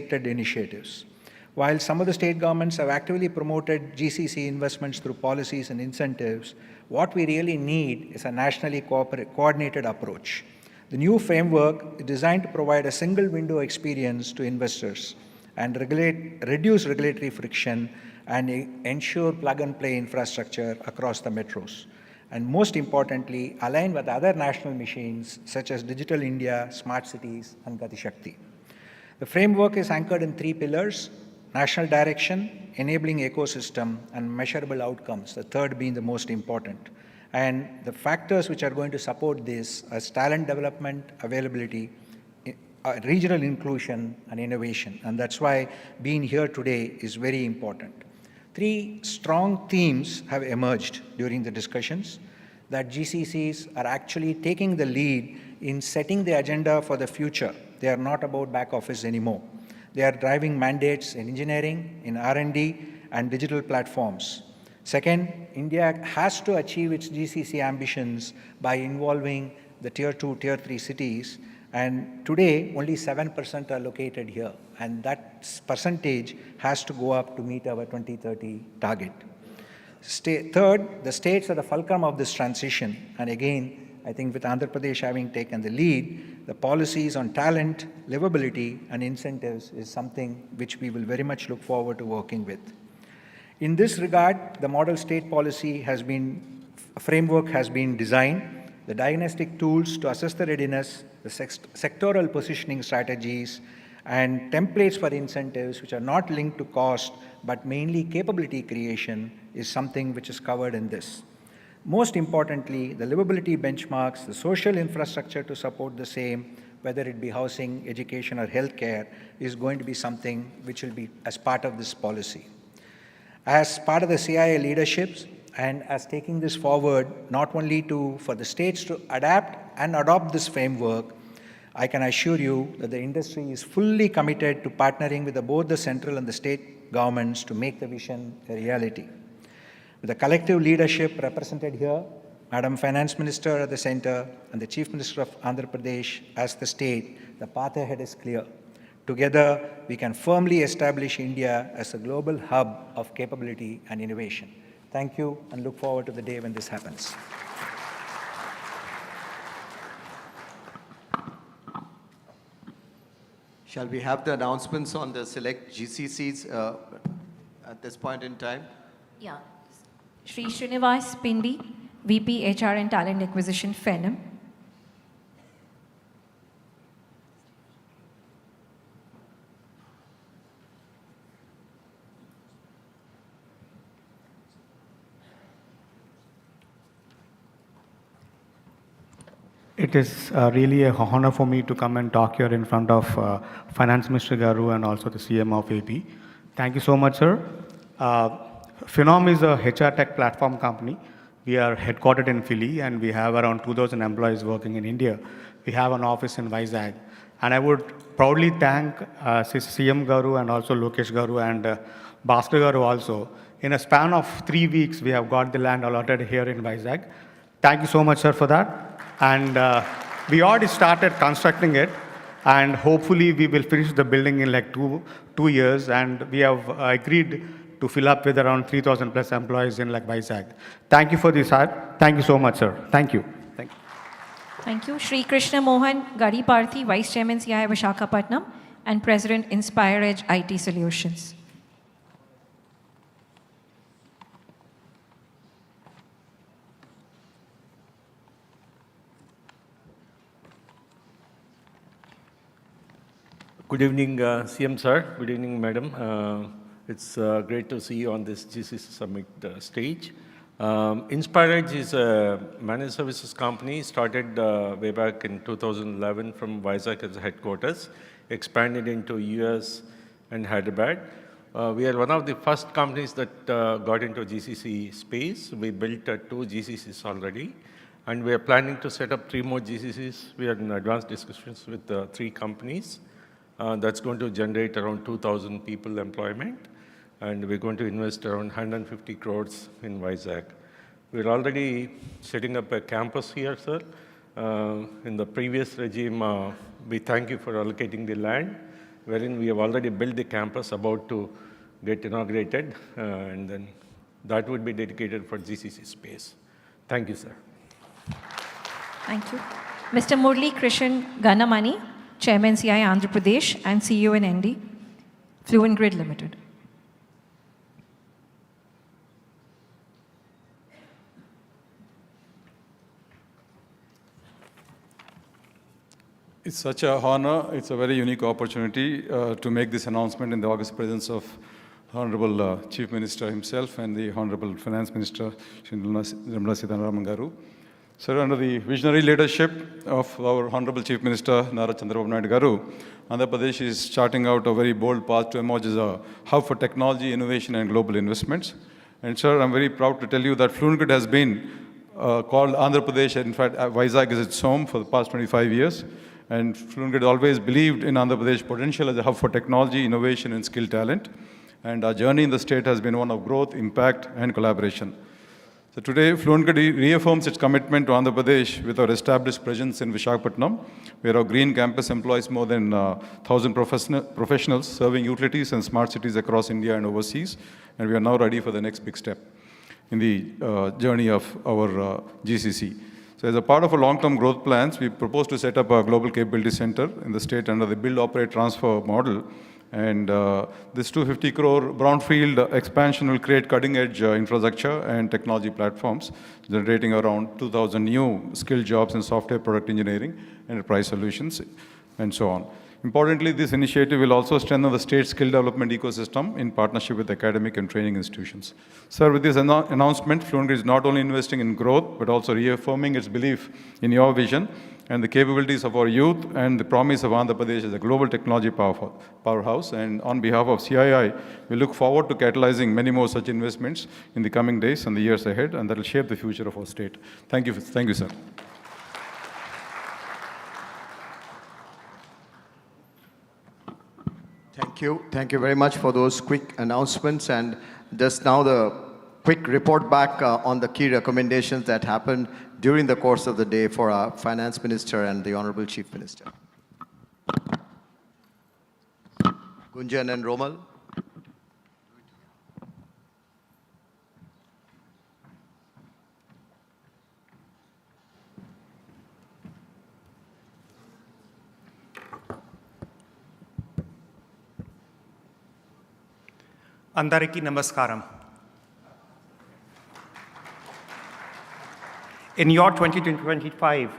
initiatives. While some of the state governments have actively promoted GCC investments through policies and incentives, what we really need is a nationally coordinated approach. The new framework is designed to provide a single window experience to investors and reduce regulatory friction and ensure plug-and-play infrastructure across the metros. And most importantly, align with other national machines such as Digital India, Smart Cities, and Gati Shakti. The framework is anchored in 3 pillars: national direction, enabling ecosystem, and measurable outcomes, the third being the most important. And the factors which are going to support this are talent development, availability, regional inclusion, and innovation. And that's why being here today is very important. 3 strong themes have emerged during the discussions: that GCCs are actually taking the lead in setting the agenda for the future. They are not about back office anymore. They are driving mandates in engineering, in R&D, and digital platforms. Second, India has to achieve its GCC ambitions by involving the Tier 2, Tier 3 cities, and today only 7% are located here, and that percentage has to go up to meet our 2030 target. Third, the states are the fulcrum of this transition, and again, I think with Andhra Pradesh having taken the lead, the policies on talent, livability, and incentives is something which we will very much look forward to working with. In this regard, the model state policy framework has been designed, the diagnostic tools to assess the readiness, the sectoral positioning strategies, and templates for incentives which are not linked to cost but mainly capability creation is something which is covered in this. Most importantly, the livability benchmarks, the social infrastructure to support the same, whether it be housing, education, or healthcare, is going to be something which will be as part of this policy. As part of the CIA leaderships and as taking this forward, not only for the states to adapt and adopt this framework, I can assure you that the industry is fully committed to partnering with both the central and the state governments to make the vision a reality. With the collective leadership represented here, Madam Finance Minister at the center and the Chief Minister of Andhra Pradesh as the state, the path ahead is clear. Together, we can firmly establish India as a global hub of capability and innovation. Thank you, and look forward to the day when this happens. Shall we have the announcements on the select GCCs at this point in time? Yeah. Shri Srinivas Pindi, VP HR and Talent Acquisition, FENM. It is really an honor for me to come and talk here in front of Finance Minister Garu and also the CM of AP. Thank you so much, sir. Phenom is a HR tech platform company. We are headquartered in Philly and we have around 2,000 employees working in India. We have an office in Vizag. And I would proudly thank CM Garu and also Lokesh Garu and Bhaskar Garu also. In a span of 3 weeks, we have got the land allotted here in Vizag. Thank you so much, sir, for that. And we already started constructing it, and hopefully we will finish the building in like two years, and we have agreed to fill up with around 3,000 plus employees in like Vizag. Thank you for this, sir. Thank you so much, sir. Thank you. Thank you. Thank you. Shri Krishna Mohan Gariparthi, Vice Chairman CI Visakhapatnam and President Inspire Edge IT Solutions. Good evening, CM sir. Good evening, madam. It's great to see you on this GCC Summit stage. Inspire Edge is a managed services company started way back in 2011 from Vizag as headquarters, expanded into US and Hyderabad. We are one of the first companies that got into GCC space. We built 2 GCCs already, and we are planning to set up 3 more GCCs. We are in advanced discussions with 3 companies. That's going to generate around 2,000 people employment, and we're going to invest around 150 crores in Vizag. We're already setting up a campus here, sir. In the previous regime, we thank you for allocating the land. wherein we have already built the campus about to get inaugurated, and then that would be dedicated for GCC space. Thank you, sir. Thank you. Mr. Murli Krishan Ganamani, Chairman CI Andhra Pradesh and CEO and ND, Fluent Grid Limited. It's such an honor. It's a very unique opportunity to make this announcement in the august presence of Honorable Chief Minister himself and the Honorable Finance Minister, Nirmala Sitharaman Garu. Sir, under the visionary leadership of our Honorable Chief Minister, Nara Chandrababu Naidu Garu, Andhra Pradesh is charting out a very bold path to emerge as a hub for technology, innovation, and global investments. And sir, I'm very proud to tell you that Fluent Grid has been called Andhra Pradesh, and in fact, Vizag is its home for the past 25 years. And Fluent Grid always believed in Andhra Pradesh potential as a hub for technology, innovation, and skill talent. And our journey in the state has been one of growth, impact, and collaboration. So today, Fluent Grid reaffirms its commitment to Andhra Pradesh with our established presence in Visakhapatnam, where our green campus employs more than 1,000 professionals serving utilities and smart cities across India and overseas. And we are now ready for the next big step in the journey of our GCC. So as a part of our long-term growth plans, we propose to set up a global capability center in the state under the build, operate, transfer model. And this 250 crore brownfield expansion will create cutting-edge infrastructure and technology platforms, generating around 2,000 new skilled jobs in software, product engineering, enterprise solutions, and so on. Importantly, this initiative will also strengthen the state skill development ecosystem in partnership with academic and training institutions. Sir, with this announcement, Fluent Grid is not only investing in growth, but also reaffirming its belief in your vision and the capabilities of our youth and the promise of Andhra Pradesh as a global technology powerhouse. And on behalf of CII, we look forward to catalyzing many more such investments in the coming days and the years ahead, and that will shape the future of our state. Thank you, sir. Thank you very much for those quick announcements. And just now the quick report back on the key recommendations that happened during the course of the day for our Finance Minister and the Honorable Chief Minister. Gunjan and Romal. Andariki Namaskaram. In your 2025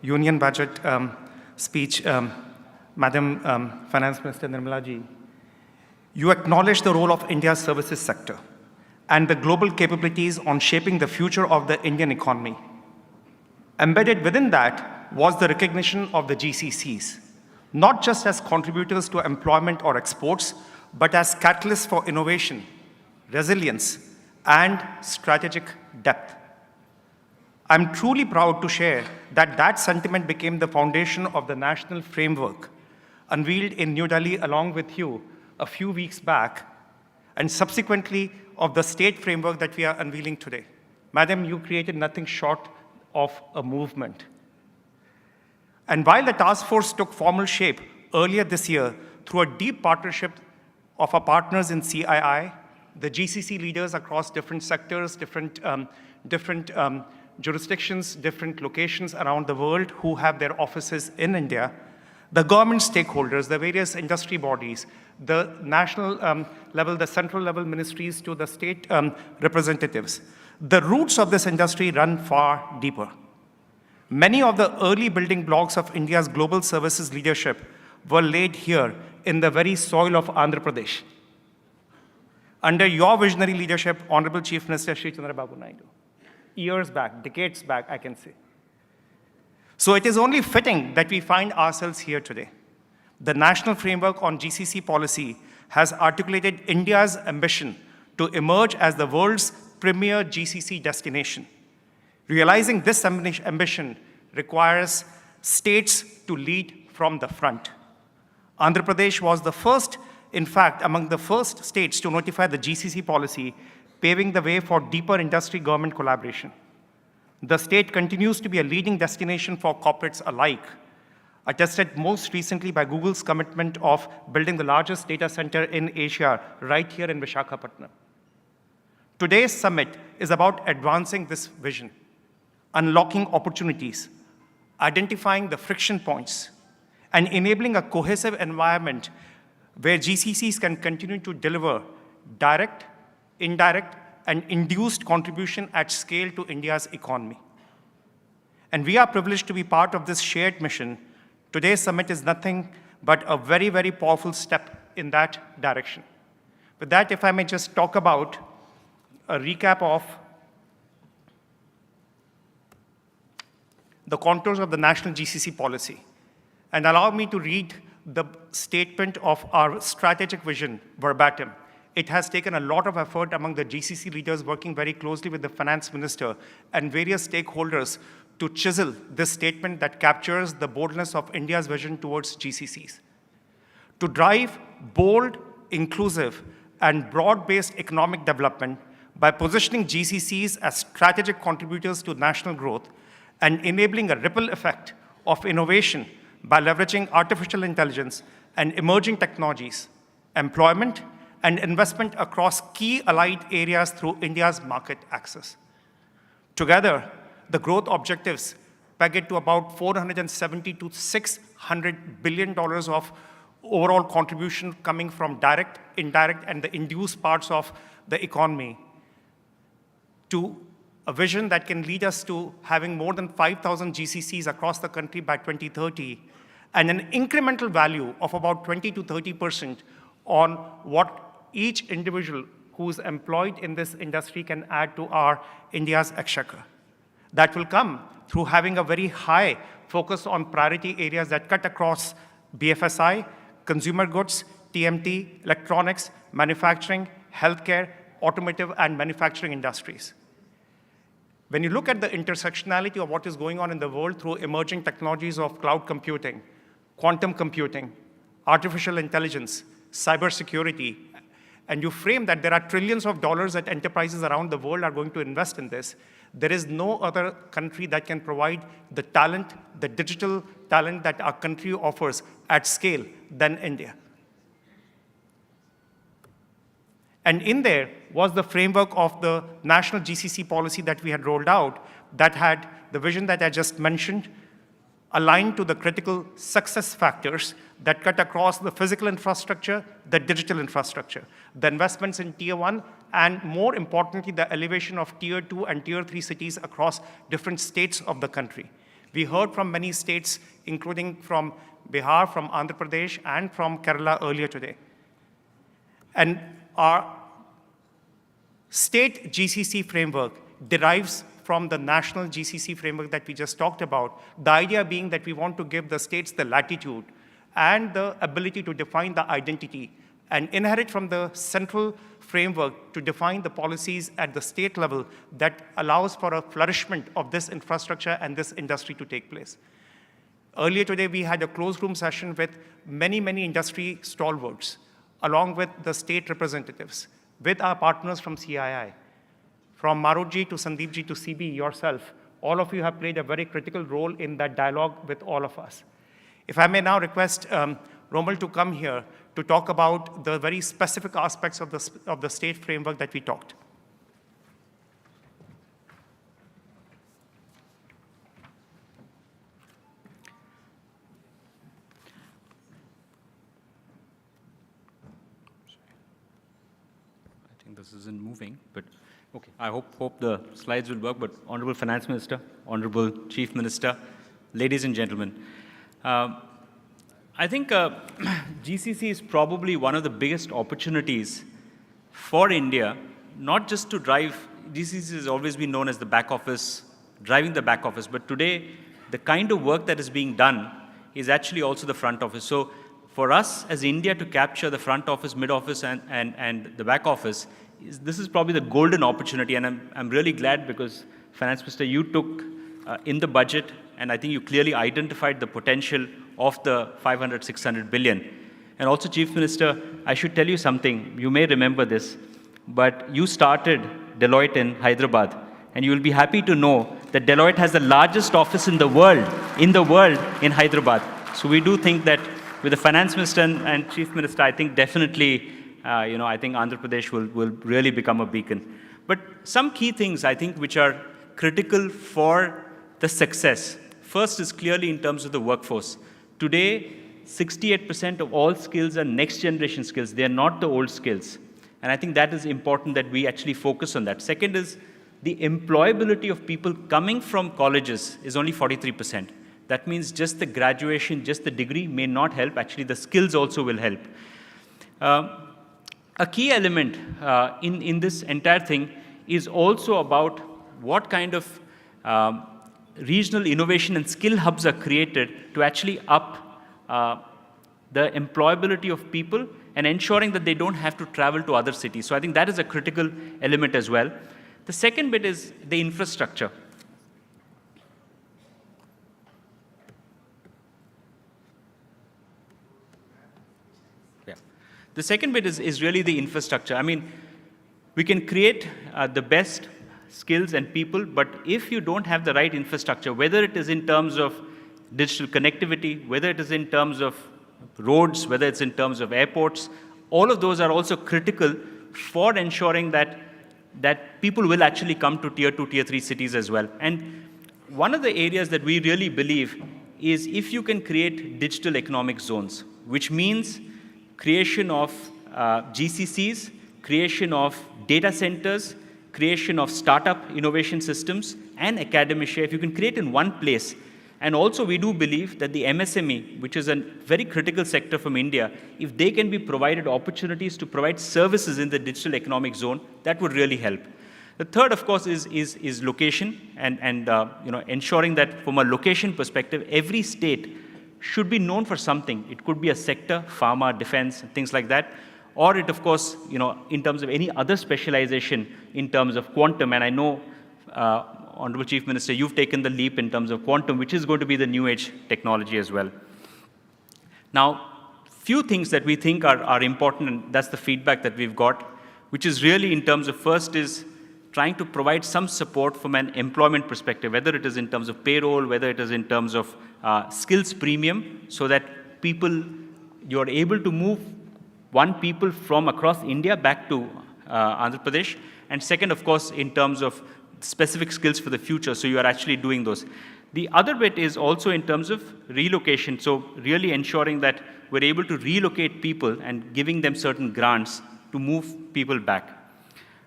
Union Budget speech, Madam Finance Minister Nirmala ji, you acknowledged the role of India's services sector and the global capabilities on shaping the future of the Indian economy. Embedded within that was the recognition of the GCCs, not just as contributors to employment or exports, but as catalysts for innovation, resilience, and strategic depth. I'm truly proud to share that that sentiment became the foundation of the national framework unveiled in New Delhi along with you a few weeks back, and subsequently of the state framework that we are unveiling today. Madam, you created nothing short of a movement. And while the task force took formal shape earlier this year through a deep partnership of our partners in CII, the GCC leaders across different sectors, different jurisdictions, different locations around the world who have their offices in India, the government stakeholders, the various industry bodies, the national level, the central level ministries to the state representatives. The roots of this industry run far deeper. Many of the early building blocks of India's global services leadership were laid here in the very soil of Andhra Pradesh. Under your visionary leadership, Honorable Chief Minister Shri Chandrababu Naidu, years back, decades back, I can say. So it is only fitting that we find ourselves here today. The National Framework on GCC Policy has articulated India's ambition to emerge as the world's premier GCC destination. Realizing this ambition requires states to lead from the front. Andhra Pradesh was the first, in fact, among the first states to notify the GCC policy, paving the way for deeper industry-government collaboration. The state continues to be a leading destination for corporates alike, attested most recently by Google's commitment of building the largest data center in Asia right here in Visakhapatnam. Today's summit is about advancing this vision, unlocking opportunities, identifying the friction points, and enabling a cohesive environment where GCCs can continue to deliver direct, indirect, and induced contribution at scale to India's economy. And we are privileged to be part of this shared mission. Today's summit is nothing but a very, very powerful step in that direction. With that, if I may just talk about a recap of the contours of the national GCC policy. And allow me to read the statement of our strategic vision verbatim. It has taken a lot of effort among the GCC leaders working very closely with the finance minister and various stakeholders to chisel this statement that captures the boldness of India's vision towards GCCs. To drive bold, inclusive, and broad-based economic development by positioning GCCs as strategic contributors to national growth and enabling a ripple effect of innovation by leveraging artificial intelligence and emerging technologies, employment, and investment across key allied areas through India's market access. Together, the growth objectives peg it to about $470 to $600 billion of overall contribution coming from direct, indirect, and the induced parts of the economy, to a vision that can lead us to having more than 5,000 GCCs across the country by 2030, and an incremental value of about 20 to 30% on what each individual who's employed in this industry can add to our India's exchequer. That will come through having a very high focus on priority areas that cut across BFSI, consumer goods, TMT, electronics, manufacturing, healthcare, automotive, and manufacturing industries. When you look at the intersectionality of what is going on in the world through emerging technologies of cloud computing, quantum computing, artificial intelligence, cybersecurity, and you frame that there are trillions of dollars that enterprises around the world are going to invest in this, there is no other country that can provide the talent, the digital talent that our country offers at scale than India. And in there was the framework of the national GCC policy that we had rolled out that had the vision that I just mentioned, aligned to the critical success factors that cut across the physical infrastructure, the digital infrastructure, the investments in Tier 1, and more importantly, the elevation of Tier 2 and Tier 3 cities across different states of the country. We heard from many states, including from Bihar, from Andhra Pradesh, and from Kerala earlier today. And our state GCC framework derives from the national GCC framework that we just talked about, the idea being that we want to give the states the latitude and the ability to define the identity and inherit from the central framework to define the policies at the state level that allows for a flourishment of this infrastructure and this industry to take place. Earlier today, we had a closed room session with many, many industry stalwarts, along with the state representatives, with our partners from CII. From Marutji to Sandeepji to CB, yourself, all of you have played a very critical role in that dialogue with all of us. If I may now request Romal to come here to talk about the very specific aspects of the state framework that we talked. I think this isn't moving, but okay. I hope the slides will work, but Honorable Finance Minister, Honorable Chief Minister, ladies and gentlemen, I think GCC is probably one of the biggest opportunities for India, not just to drive, GCC has always been known as the back office, driving the back office, but today the kind of work that is being done is actually also the front office. So for us as India to capture the front office, mid office, and the back office, this is probably the golden opportunity, and I'm really glad because Finance Minister, you took in the budget, and I think you clearly identified the potential of the 500, 600 billion. And also, Chief Minister, I should tell you something. You may remember this, but you started Deloitte in Hyderabad, and you will be happy to know that Deloitte has the largest office in the world in Hyderabad. So we do think that with the finance minister and chief minister, I think definitely, I think Andhra Pradesh will really become a beacon. But some key things, I think, which are critical for the success. First is clearly in terms of the workforce. Today, 68% of all skills are next generation skills. They are not the old skills. And I think that is important that we actually focus on that. Second is the employability of people coming from colleges is only 43%. That means just the graduation, just the degree may not help. Actually, the skills also will help. A key element in this entire thing is also about what kind of regional innovation and skill hubs are created to actually up the employability of people and ensuring that they don't have to travel to other cities. So I think that is a critical element as well. The second bit is the infrastructure. Yeah. The second bit is really the infrastructure. I mean, we can create the best skills and people, but if you don't have the right infrastructure, whether it is in terms of digital connectivity, whether it is in terms of roads, whether it's in terms of airports, all of those are also critical for ensuring that people will actually come to tier 2, tier 3 cities as well. And one of the areas that we really believe is if you can create digital economic zones, which means creation of GCCs, creation of data centers, creation of startup innovation systems, and academia, if you can create in one place. And also we do believe that the MSME, which is a very critical sector from India, if they can be provided opportunities to provide services in the digital economic zone, that would really help. The third, of course, is location and ensuring that from a location perspective, every state should be known for something. It could be a sector, pharma, defense, things like that. Or it, of course, in terms of any other specialization in terms of quantum, and I know Honorable Chief Minister, you've taken the leap in terms of quantum, which is going to be the new age technology as well. Now, few things that we think are important, and that's the feedback that we've got, which is really in terms of first is trying to provide some support from an employment perspective, whether it is in terms of payroll, whether it is in terms of skills premium, so that you're able to move people from across India back to Andhra Pradesh. And second, of course, in terms of specific skills for the future, so you are actually doing those. The other bit is also in terms of relocation, so really ensuring that we're able to relocate people and giving them certain grants to move people back.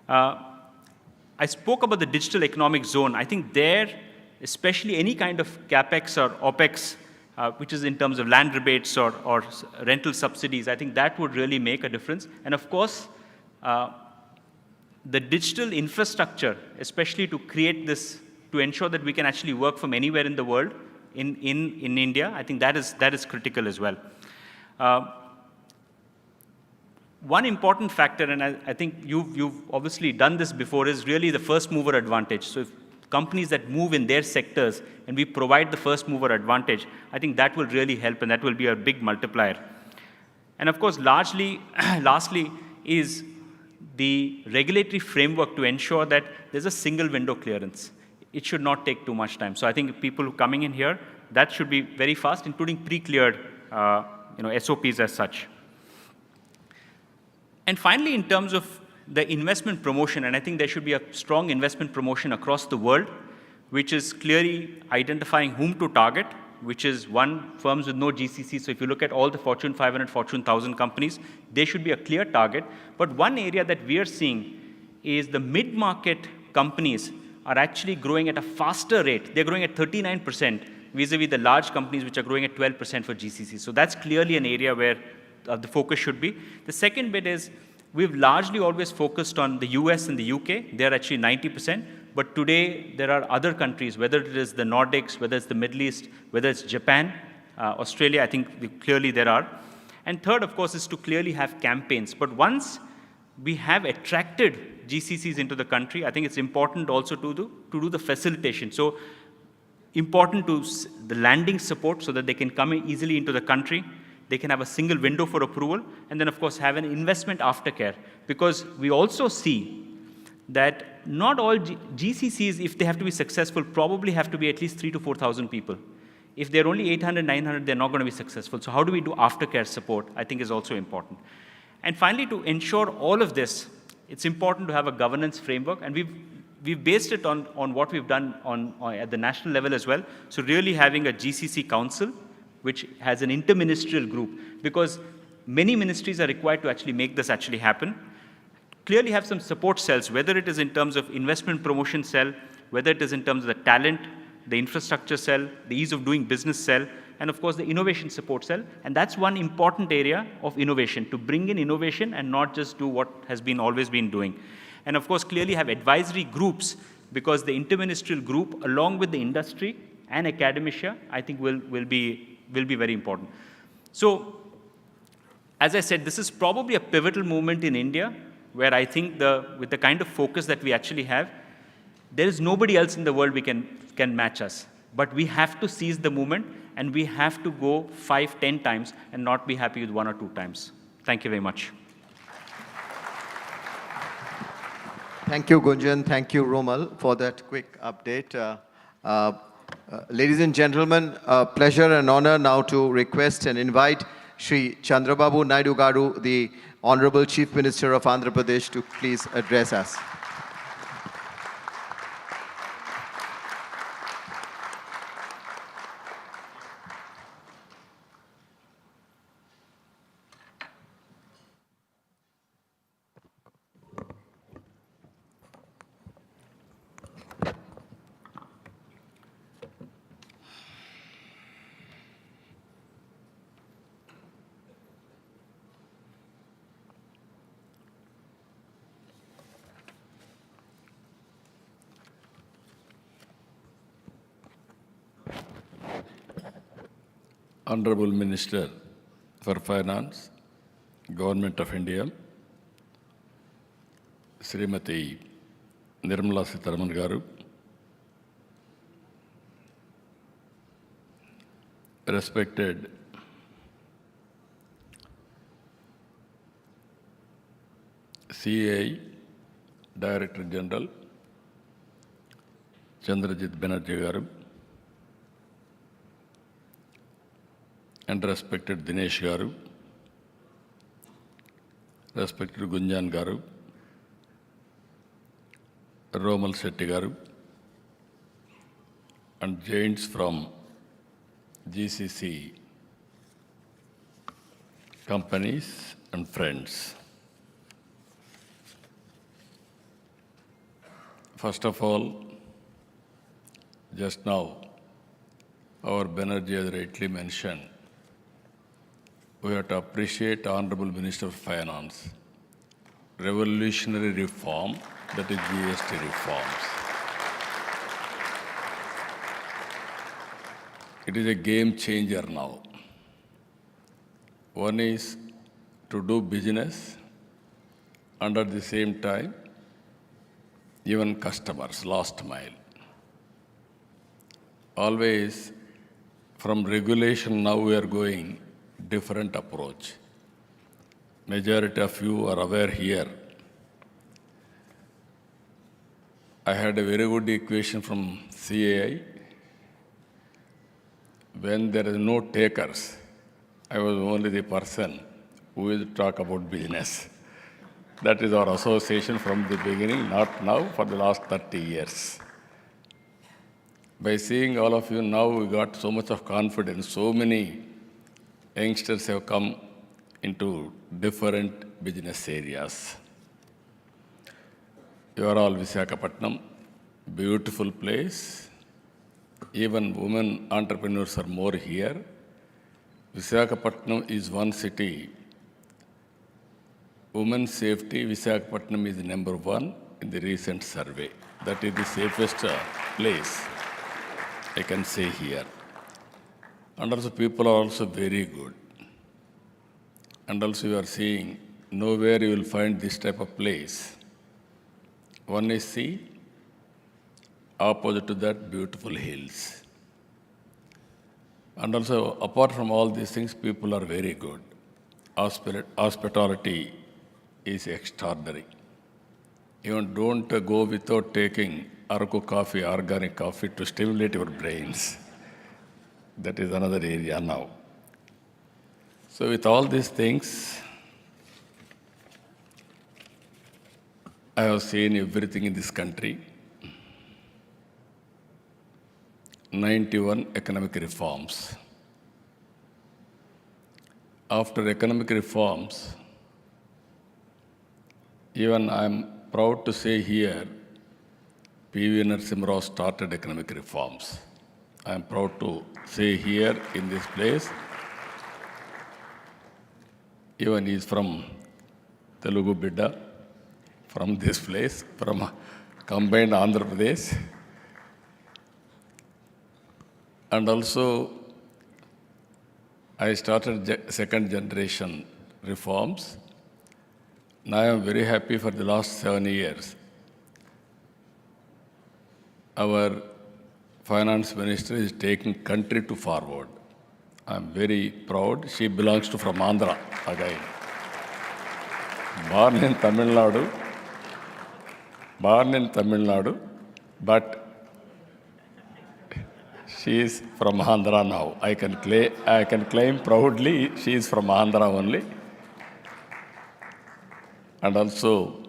I spoke about the digital economic zone. I think there, especially any kind of CapEx or OpEx, which is in terms of land rebates or rental subsidies, I think that would really make a difference. And of course, the digital infrastructure, especially to create this, to ensure that we can actually work from anywhere in the world, in India, I think that is critical as well. One important factor, and I think you've obviously done this before, is really the first mover advantage. So if companies that move in their sectors and we provide the first mover advantage, I think that will really help, and that will be a big multiplier. And of course, lastly is the regulatory framework to ensure that there's a single window clearance. It should not take too much time. So I think people coming in here, that should be very fast, including pre-cleared SOPs as such. And finally, in terms of the investment promotion, and I think there should be a strong investment promotion across the world, which is clearly identifying whom to target, which is firms with no GCC. So if you look at all the Fortune 500, Fortune 1000 companies, they should be a clear target. But one area that we are seeing is the mid-market companies are actually growing at a faster rate. They're growing at 39% vis-a-vis the large companies, which are growing at 12% for GCC. So that's clearly an area where the focus should be. The second bit is we've largely always focused on the US and the UK. They're actually 90%. But today, there are other countries, whether it is the Nordics, whether it's the Middle East, whether it's Japan, Australia, I think clearly there are. And third, of course, is to clearly have campaigns. But once we have attracted GCCs into the country, I think it's important also to do the facilitation. So important to the landing support so that they can come easily into the country. They can have a single window for approval. And then, of course, have an investment aftercare. Because we also see that not all GCCs, if they have to be successful, probably have to be at least 3,000 to 4,000 people. if they're only 800, 900, they're not going to be successful. So how do we do aftercare support, I think is also important. And finally, to ensure all of this, it's important to have a governance framework, and we've based it on what we've done at the national level as well. So really having a GCC council, which has an interministerial group, because many ministries are required to actually make this actually happen. Clearly have some support cells, whether it is in terms of investment promotion cell, whether it is in terms of the talent, the infrastructure cell, the ease of doing business cell, and of course the innovation support cell. And that's one important area of innovation, to bring in innovation and not just do what has been always been doing. And of course clearly have advisory groups, because the interministerial group along with the industry and academia, I think will be very important. So as I said, this is probably a pivotal moment in India, where I think with the kind of focus that we actually have, there is nobody else in the world can match us. But we have to seize the moment, and we have to go 5, 10 times and not be happy with 1 or 2 times. Thank you very much. Thank you, Gunjan. Thank you, Romal, for that quick update. Ladies and gentlemen, a pleasure and honor now to request and invite Shri Chandrababu Naidu Garu, the Honorable Chief Minister of Andhra Pradesh, to please address us. Honorable Minister for Finance, Government of India, Srimati Nirmala Sitharaman Garu, respected CAI Director General Chandrajit Banerjee Garu, and respected Dinesh Garu, respected Gunjan Garu, Romal Shetty Garu, and giants from GCC companies and friends. First of all, just now, our Banerjee has rightly mentioned, we have to appreciate Honorable Minister of Finance. Revolutionary reform, that is GST reforms. It is a game changer now. One is to do business, and at the same time, even customers, last mile. Always, from regulation, now we are going different approach. Majority of you are aware here. I had a very good equation from CAI. When there is no takers, I was only the person who will talk about business. That is our association from the beginning, not now, for the last 30 years. By seeing all of you now, we got so much of confidence. So many youngsters have come into different business areas. You are all Visakhapatnam, beautiful place. Even women entrepreneurs are more here. Visakhapatnam is one city. Women's safety, Visakhapatnam is #1 in the recent survey. That is the safest place, I can say here. And also people are also very good. And also you are seeing, nowhere you will find this type of place. One is sea, opposite to that, beautiful hills. And also, apart from all these things, people are very good. Hospitality is extraordinary. Even don't go without taking Araku coffee, organic coffee, to stimulate your brains. That is another area now. So with all these things, I have seen everything in this country. 91 economic reforms. After economic reforms, even I'm proud to say here, P.V. Narasimha Rao started economic reforms. I'm proud to say here in this place, even he's from Telugu Bidda, from this place, from combined Andhra Pradesh. And also, I started second generation reforms. Now I am very happy for the last 7 years. Our finance minister is taking country to forward. I am very proud. She belongs to from Andhra again. Born in Tamil Nadu, but she is from Andhra now. I can claim proudly she is from Andhra only. And also,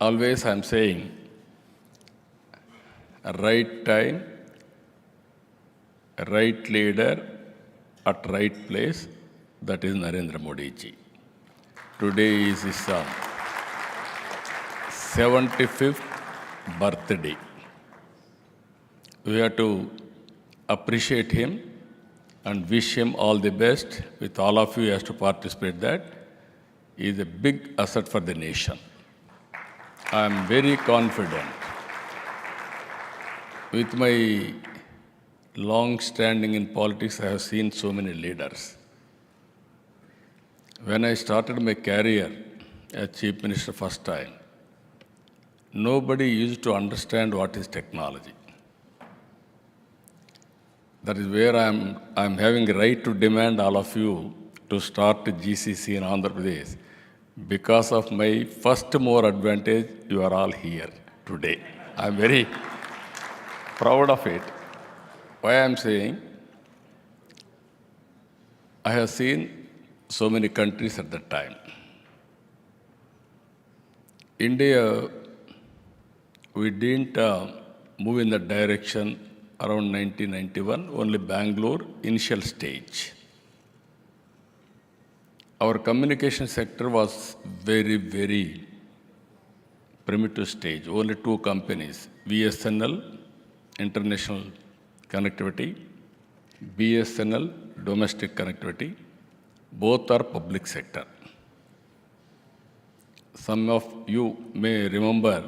always I am saying, right time, right leader at right place, that is Narendra Modi ji. Today is his 75th birthday. We have to appreciate him and wish him all the best. With all of you, he has to participate that. He is a big asset for the nation. I am very confident. With my long standing in politics, I have seen so many leaders. When I started my career as Chief Minister first time, nobody used to understand what is technology. That is where I'm having a right to demand all of you to start GCC in Andhra Pradesh. Because of my first mover advantage, you are all here today. I'm very proud of it. Why I'm saying, I have seen so many countries at that time. India, we didn't move in that direction around 1991, only Bangalore, initial stage. Our communication sector was very, very primitive stage. Only 2 companies, VSNL, international connectivity, BSNL, domestic connectivity. Both are public sector. Some of you may remember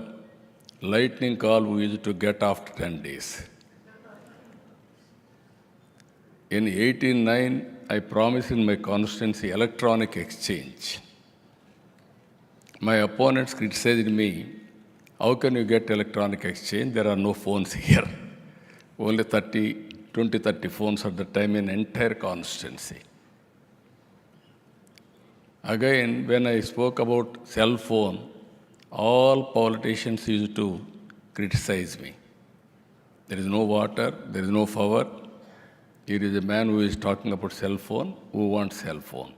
lightning call we used to get after 10 days. In 1889, I promised in my constituency electronic exchange. My opponents criticized me, how can you get electronic exchange? There are no phones here. Only 20, 30 phones at the time in entire constituency. Again, when I spoke about cell phone, all politicians used to criticize me. There is no water, there is no power. Here is a man who is talking about cell phone, who wants cell phone.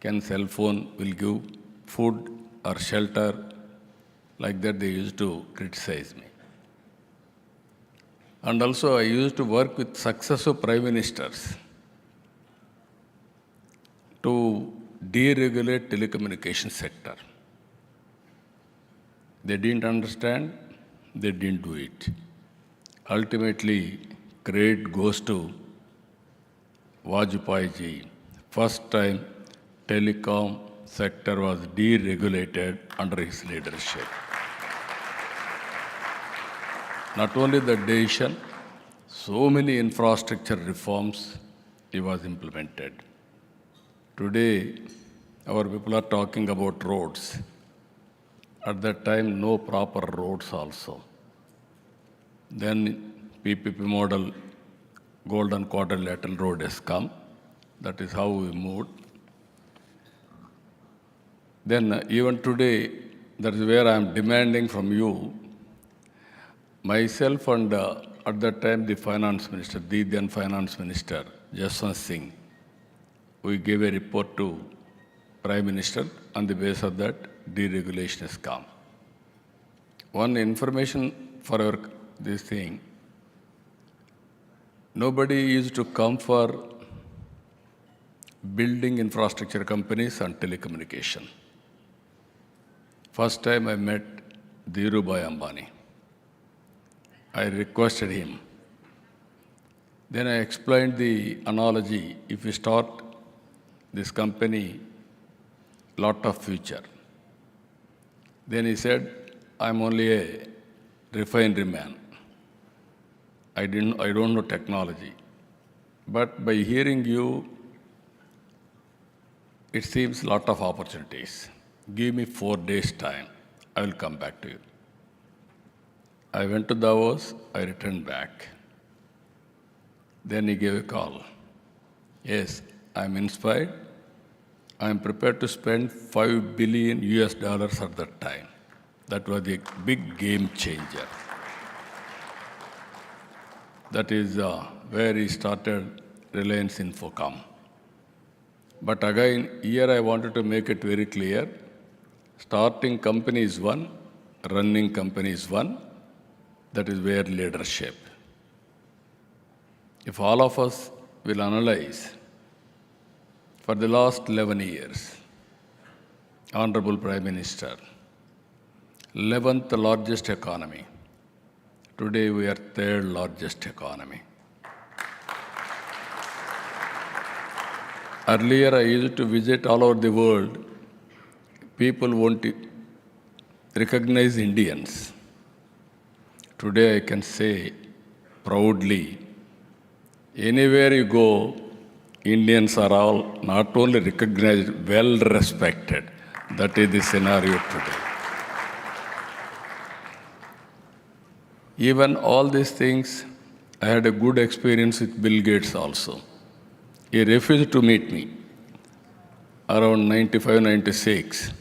Can cell phone will give food or shelter? Like that they used to criticize me. And also I used to work with successive prime ministers to deregulate telecommunication sector. They didn't understand, they didn't do it. Ultimately, credit goes to Vajpayee ji. First time, telecom sector was deregulated under his leadership. Not only the decision, so many infrastructure reforms he was implemented. Today, our people are talking about roads. At that time, no proper roads also. Then PPP model, Golden Quadrilateral Road has come. That is how we moved. Then even today, that is where I am demanding from you, myself and at that time, the finance minister, the then finance minister, Jaswant Singh, we gave a report to Prime Minister. On the basis of that, deregulation has come. One information for this thing, nobody used to come for building infrastructure companies and telecommunication. First time I met Dhirubhai Ambani. I requested him. Then I explained the analogy. If you start this company, lot of future. Then he said, I'm only a refinery man. I don't know technology. But by hearing you, it seems lot of opportunities. Give me 4 days time. I will come back to you. I went to Davos, I returned back. Then he gave a call. Yes, I'm inspired. I'm prepared to spend $5 billion at that time. That was a big game changer. That is where he started Reliance Infocom. But again, here I wanted to make it very clear. Starting company is one, running company is one. That is where leadership. If all of us will analyze, for the last 11 years, Honorable Prime Minister, 11th largest economy. Today we are 3rd largest economy. Earlier I used to visit all over the world. People won't recognize Indians. Today I can say proudly, anywhere you go, Indians are all not only recognized, well respected. That is the scenario today. Even all these things, I had a good experience with Bill Gates also. He refused to meet me around 95, 96,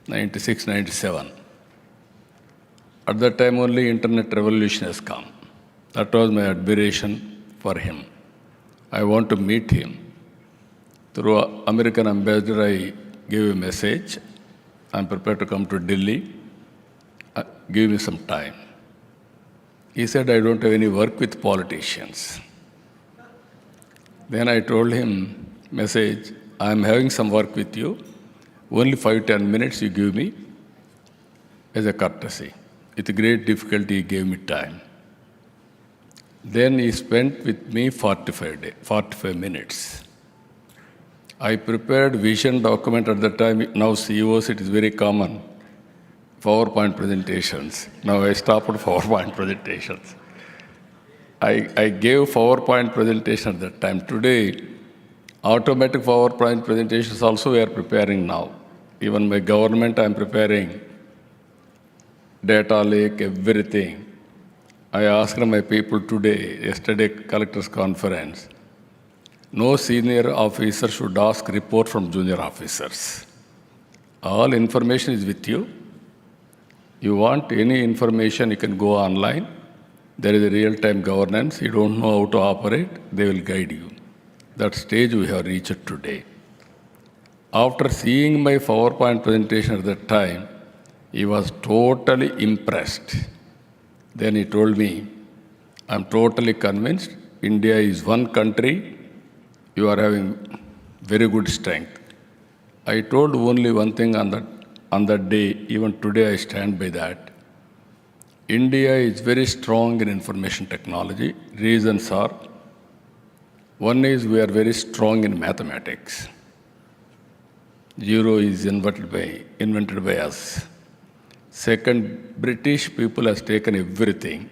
97. At that time only internet revolution has come. That was my admiration for him. I want to meet him. Through American ambassador, I gave a message. I'm prepared to come to Delhi. Give me some time. He said, I don't have any work with politicians. Then I told him, message, I'm having some work with you. Only 5-10 minutes you give me as a courtesy. With great difficulty, he gave me time. Then he spent with me 45 minutes. I prepared vision document at the time. Now CEOs, it is very common. PowerPoint presentations. Now I stopped at PowerPoint presentations. I gave PowerPoint presentation at that time. Today, automatic PowerPoint presentations also we are preparing now. Even my government, I am preparing data lake, everything. I asked my people today, yesterday collector's conference, no senior officer should ask report from junior officers. All information is with you. You want any information, you can go online. There is a real-time governance. You don't know how to operate, they will guide you. That stage we have reached today. After seeing my PowerPoint presentation at that time, he was totally impressed. Then he told me, I'm totally convinced India is one country, you are having very good strength. I told only one thing on that day, even today I stand by that. India is very strong in information technology. Reasons are, one is we are very strong in mathematics. Zero is invented by us. Second, British people has taken everything,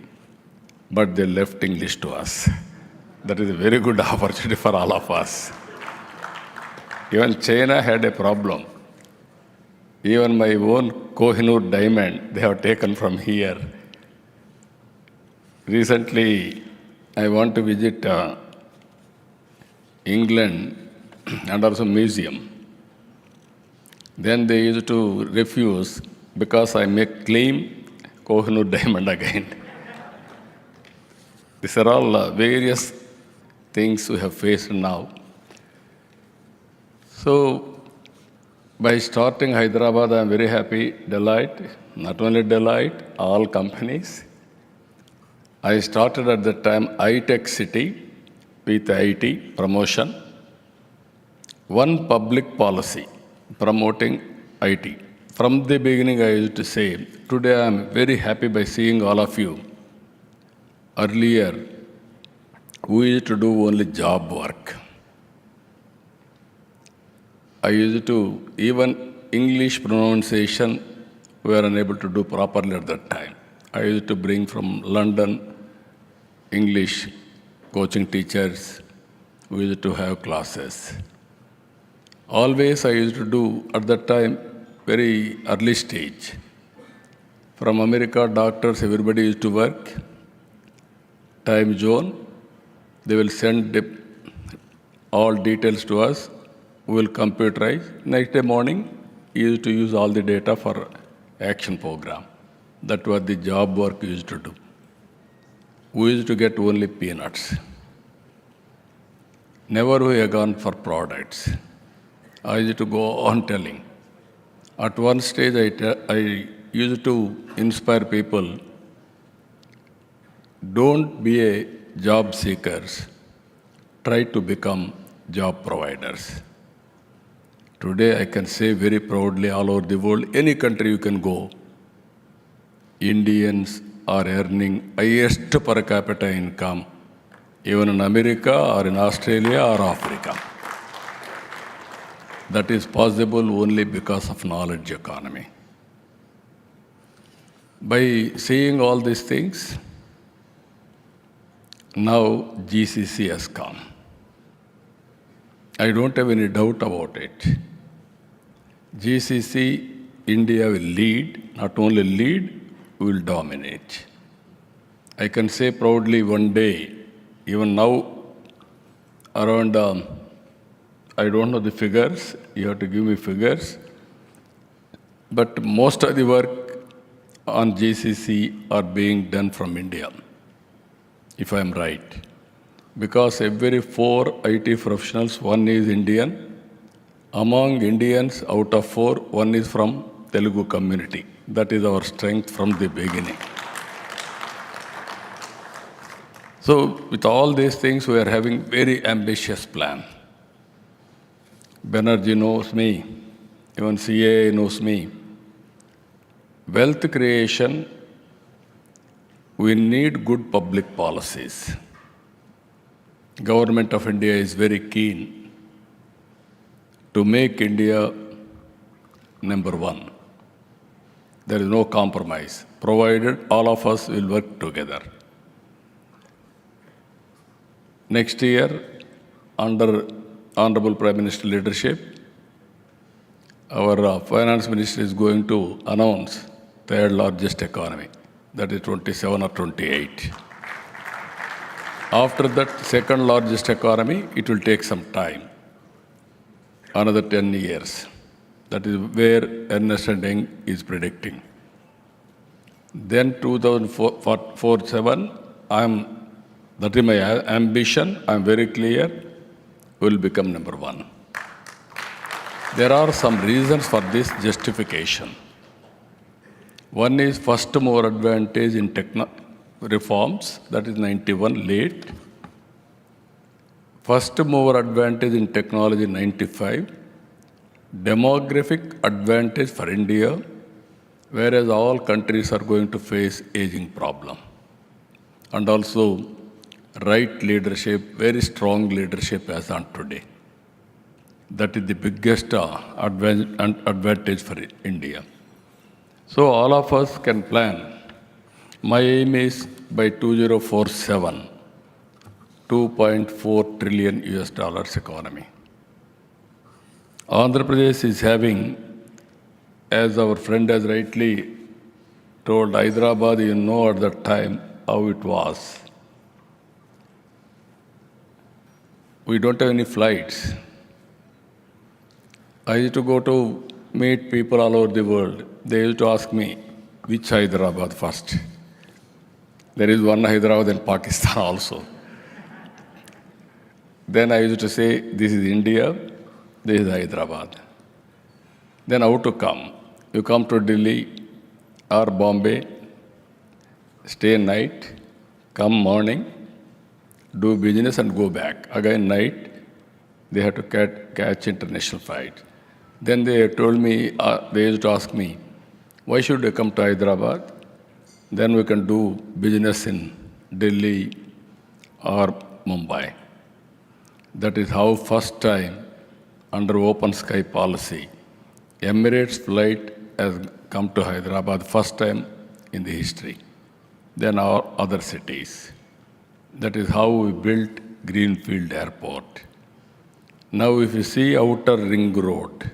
but they left English to us. That is a very good opportunity for all of us. Even China had a problem. Even my own Kohinoor diamond, they have taken from here. Recently, I want to visit England and also museum. Then they used to refuse because I make claim Kohinoor diamond again. These are all various things we have faced now. So, by starting Hyderabad, I am very happy. Deloitte, not only Deloitte, all companies. I started at the time high-tech city with IT promotion. One public policy promoting IT. From the beginning, I used to say, today I am very happy by seeing all of you. Earlier, we used to do only job work. I used to, even English pronunciation, we were unable to do properly at that time. I used to bring from London English coaching teachers. We used to have classes. Always I used to do, at that time, very early stage. From America, doctors, everybody used to work. Time zone, they will send all details to us. We will computerize. Next day morning, we used to use all the data for action program. That was the job work we used to do. We used to get only peanuts. Never we have gone for products. I used to go on telling. At one stage, I used to inspire people, don't be a job seekers, try to become job providers. Today, I can say very proudly all over the world, any country you can go, Indians are earning highest per capita income, even in America or in Australia or Africa. That is possible only because of knowledge economy. By seeing all these things, now GCC has come. I don't have any doubt about it. GCC, India will lead, not only lead, will dominate. I can say proudly one day, even now, around, I don't know the figures, you have to give me figures, but most of the work on GCC are being done from India, if I am right. Because every 4 IT professionals, 1 is Indian. Among Indians, out of 4, 1 is from Telugu community. That is our strength from the beginning. So with all these things, we are having very ambitious plan. Banerjee knows me, even CA knows me. Wealth creation, we need good public policies. Government of India is very keen to make India #1. There is no compromise, provided all of us will work together. Next year, under Honorable Prime Minister leadership, our Finance Minister is going to announce third largest economy, that is 27 or 28. After that second largest economy, it will take some time, another 10 years. That is where Ernst & Young is predicting. Then 2047, that is my ambition, I am very clear, will become #1. There are some reasons for this justification. One is first mover advantage in reforms, that is 91 late. First mover advantage in technology 95. Demographic advantage for India, whereas all countries are going to face aging problem. And also right leadership, very strong leadership as on today. That is the biggest advantage for India. So all of us can plan. My aim is by 2047, $2.4 trillion economy. Andhra Pradesh is having, as our friend has rightly told, Hyderabad, you know at that time how it was. We don't have any flights. I used to go to meet people all over the world. They used to ask me, which Hyderabad first? There is one Hyderabad in Pakistan also. Then I used to say, this is India, this is Hyderabad. Then how to come? You come to Delhi or Bombay, stay night, come morning, do business and go back. Again night, they have to catch international flight. Then they told me, they used to ask me, why should you come to Hyderabad? Then we can do business in Delhi or Mumbai. That is how first time under open sky policy, Emirates flight has come to Hyderabad first time in the history. Then our other cities. That is how we built Greenfield Airport. Now if you see outer ring road,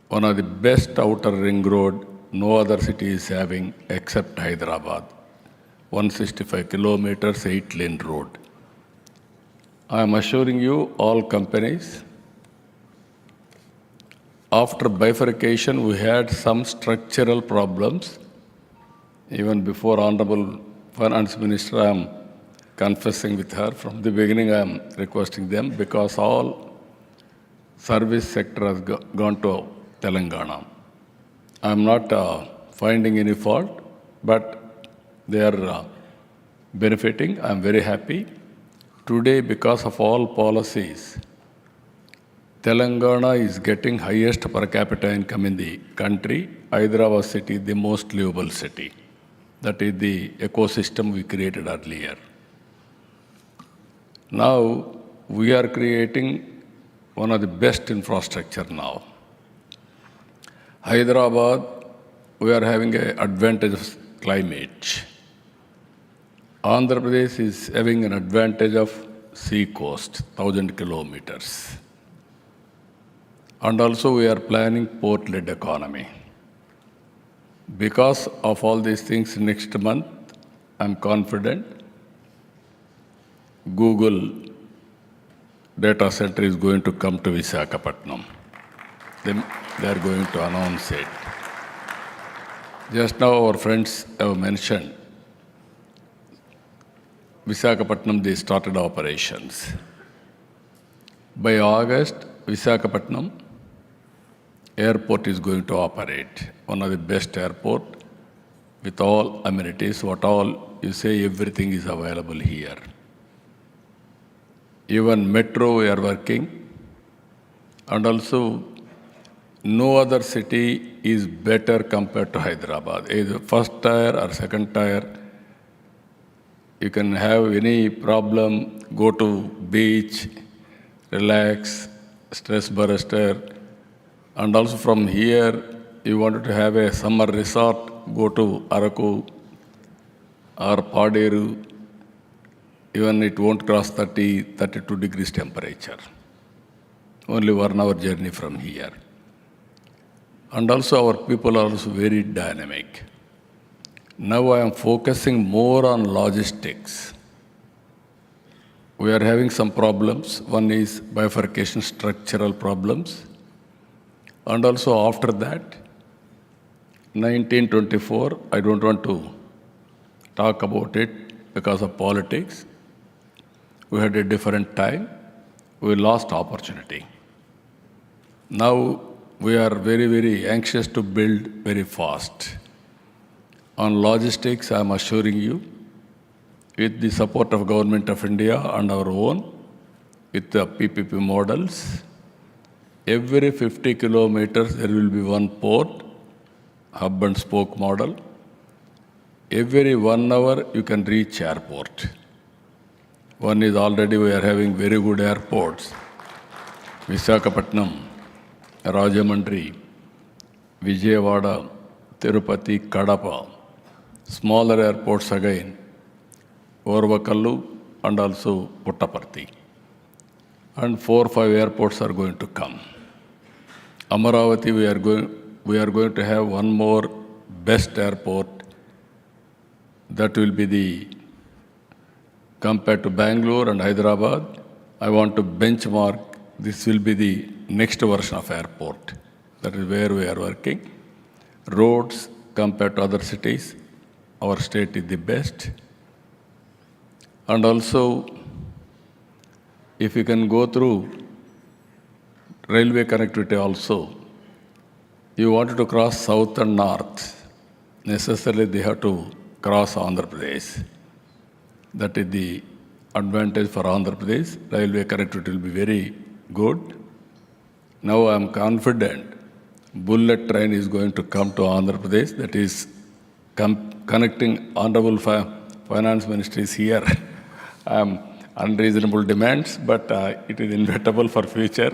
one of the best outer ring road no other city is having except Hyderabad. 165 kilometers, 8-lane road. I am assuring you, all companies, after bifurcation, we had some structural problems. Even before Honorable Finance Minister, I am confessing with her. From the beginning, I am requesting them because all service sector has gone to Telangana. I am not finding any fault, but they are benefiting. I am very happy. Today, because of all policies, Telangana is getting highest per capita income in the country. Hyderabad city, the most livable city. That is the ecosystem we created earlier. Now, we are creating one of the best infrastructure now. Hyderabad, we are having an advantage of climate. Andhra Pradesh is having an advantage of sea coast, 1,000 kilometers. And also we are planning port-led economy. Because of all these things, next month, I'm confident Google data center is going to come to Visakhapatnam. They are going to announce it. Just now our friends have mentioned Visakhapatnam, they started operations. By August, Visakhapatnam airport is going to operate. One of the best airport with all amenities, what all you say, everything is available here. Even metro we are working, and also no other city is better compared to Hyderabad. Either first tier or second tier, you can have any problem, go to beach, relax, stress buster, and also from here, you wanted to have a summer resort, go to Araku or Paderu, even it won't cross 32 degrees temperature. Only 1 hour journey from here. And also our people are also very dynamic. Now I am focusing more on logistics. We are having some problems. One is bifurcation structural problems. And also after that, 1924, I don't want to talk about it because of politics. We had a different time. We lost opportunity. Now we are very, very anxious to build very fast. On logistics, I am assuring you, with the support of Government of India and our own, with the PPP models, every 50 kilometers there will be one port, hub and spoke model. Every 1 hour you can reach airport. One is already we are having very good airports. Visakhapatnam, Rajahmundry, Vijayawada, Tirupati, Kadapa. Smaller airports again, Orvakallu and also Puttaparthi. And 4 or 5 airports are going to come. Amaravati, we are going to have one more best airport. That will be the, compared to Bangalore and Hyderabad, I want to benchmark, this will be the next version of airport. That is where we are working. Roads compared to other cities, our state is the best. And also, if you can go through railway connectivity also, you wanted to cross south and north, necessarily they have to cross Andhra Pradesh. That is the advantage for Andhra Pradesh. Railway connectivity will be very good. Now I am confident bullet train is going to come to Andhra Pradesh. That is connecting Honorable Finance Minister is here. Unreasonable demands, but it is inevitable for future.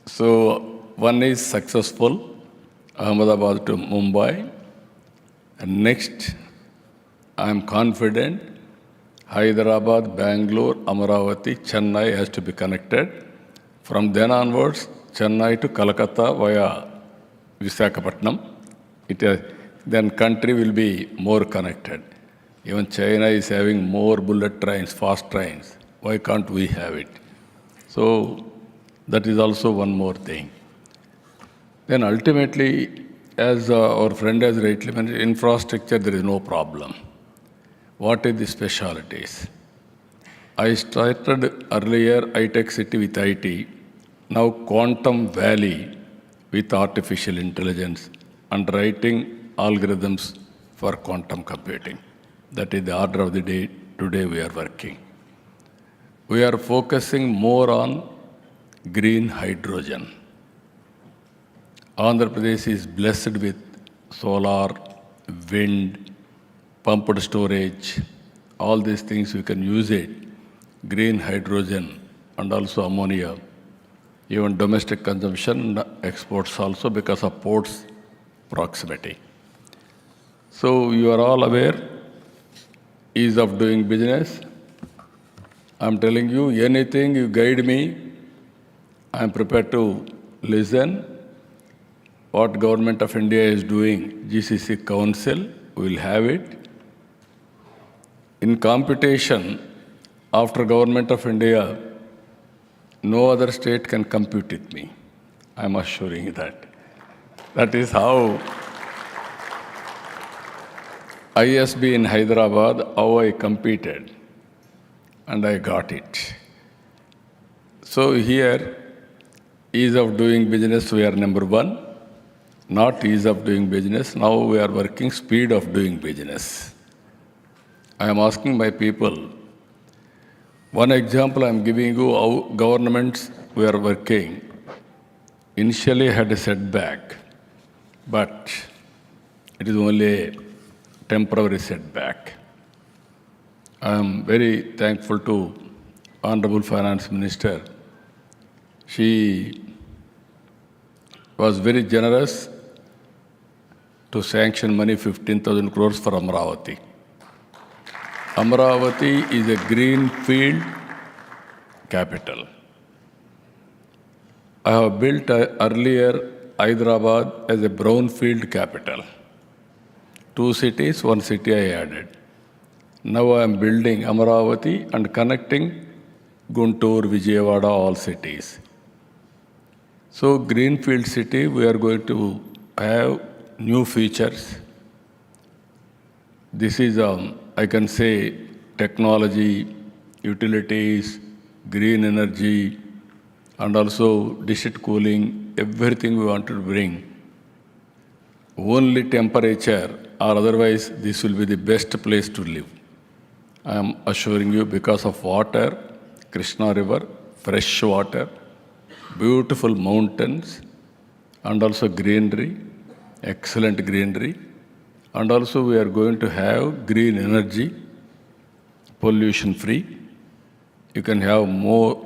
So one is successful, Ahmedabad to Mumbai. And next, I am confident Hyderabad, Bangalore, Amaravati, Chennai has to be connected. From then onwards, Chennai to Kolkata via Visakhapatnam. Then country will be more connected. Even China is having more bullet trains, fast trains. Why can't we have it? So that is also one more thing. Then ultimately, as our friend has rightly mentioned, infrastructure, there is no problem. What are the specialities? I started earlier high-tech city with IT, now Quantum Valley with artificial intelligence and writing algorithms for quantum computing. That is the order of the day. Today we are working. We are focusing more on green hydrogen. Andhra Pradesh is blessed with solar, wind, pumped storage, all these things we can use it. Green hydrogen and also ammonia, even domestic consumption, exports also because of ports proximity. So you are all aware, ease of doing business. I'm telling you, anything you guide me, I'm prepared to listen. What Government of India is doing, GCC Council, we will have it. In competition, after Government of India, no other state can compete with me. I'm assuring you that. That is how ISB in Hyderabad, how I competed, and I got it. So here, ease of doing business, we are number one. Not ease of doing business, now we are working speed of doing business. I am asking my people, one example I am giving you how governments we are working. Initially had a setback, but it is only a temporary setback. I am very thankful to Honorable Finance Minister. She was very generous to sanction money 15,000 crores for Amaravati. Amaravati is a greenfield capital. I have built earlier Hyderabad as a brownfield capital. 2 cities, 1 city I added. Now I am building Amaravati and connecting Guntur, Vijayawada, all cities. So greenfield city, we are going to have new features. This is, I can say, technology, utilities, green energy, and also district cooling, everything we want to bring. Only temperature, or otherwise this will be the best place to live. I am assuring you, because of water, Krishna River, fresh water, beautiful mountains, and also greenery, excellent greenery. And also we are going to have green energy, pollution free. You can have more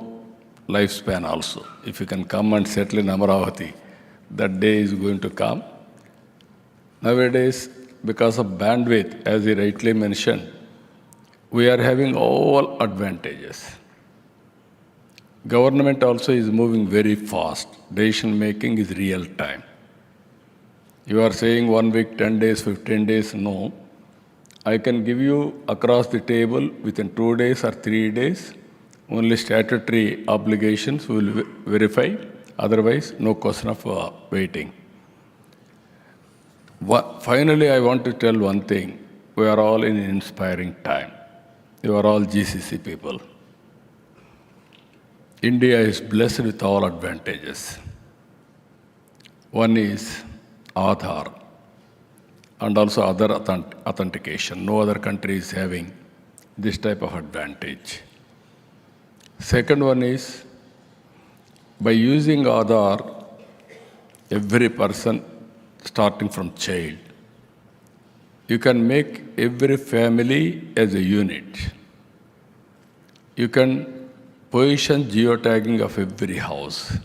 lifespan also. If you can come and settle in Amaravati, that day is going to come. Nowadays, because of bandwidth, as he rightly mentioned, we are having all advantages. Government also is moving very fast. Decision making is real time. You are saying 1 week, 10 days, 15 days, no. I can give you across the table within 2 days or 3 days. Only statutory obligations will verify. Otherwise, no question of waiting. Finally, I want to tell one thing. We are all in an inspiring time. You are all GCC people. India is blessed with all advantages. One is Aadhaar and also other authentication. No other country is having this type of advantage. Second one is, by using Aadhaar, every person, starting from child, you can make every family as a unit. You can position geotagging of every house.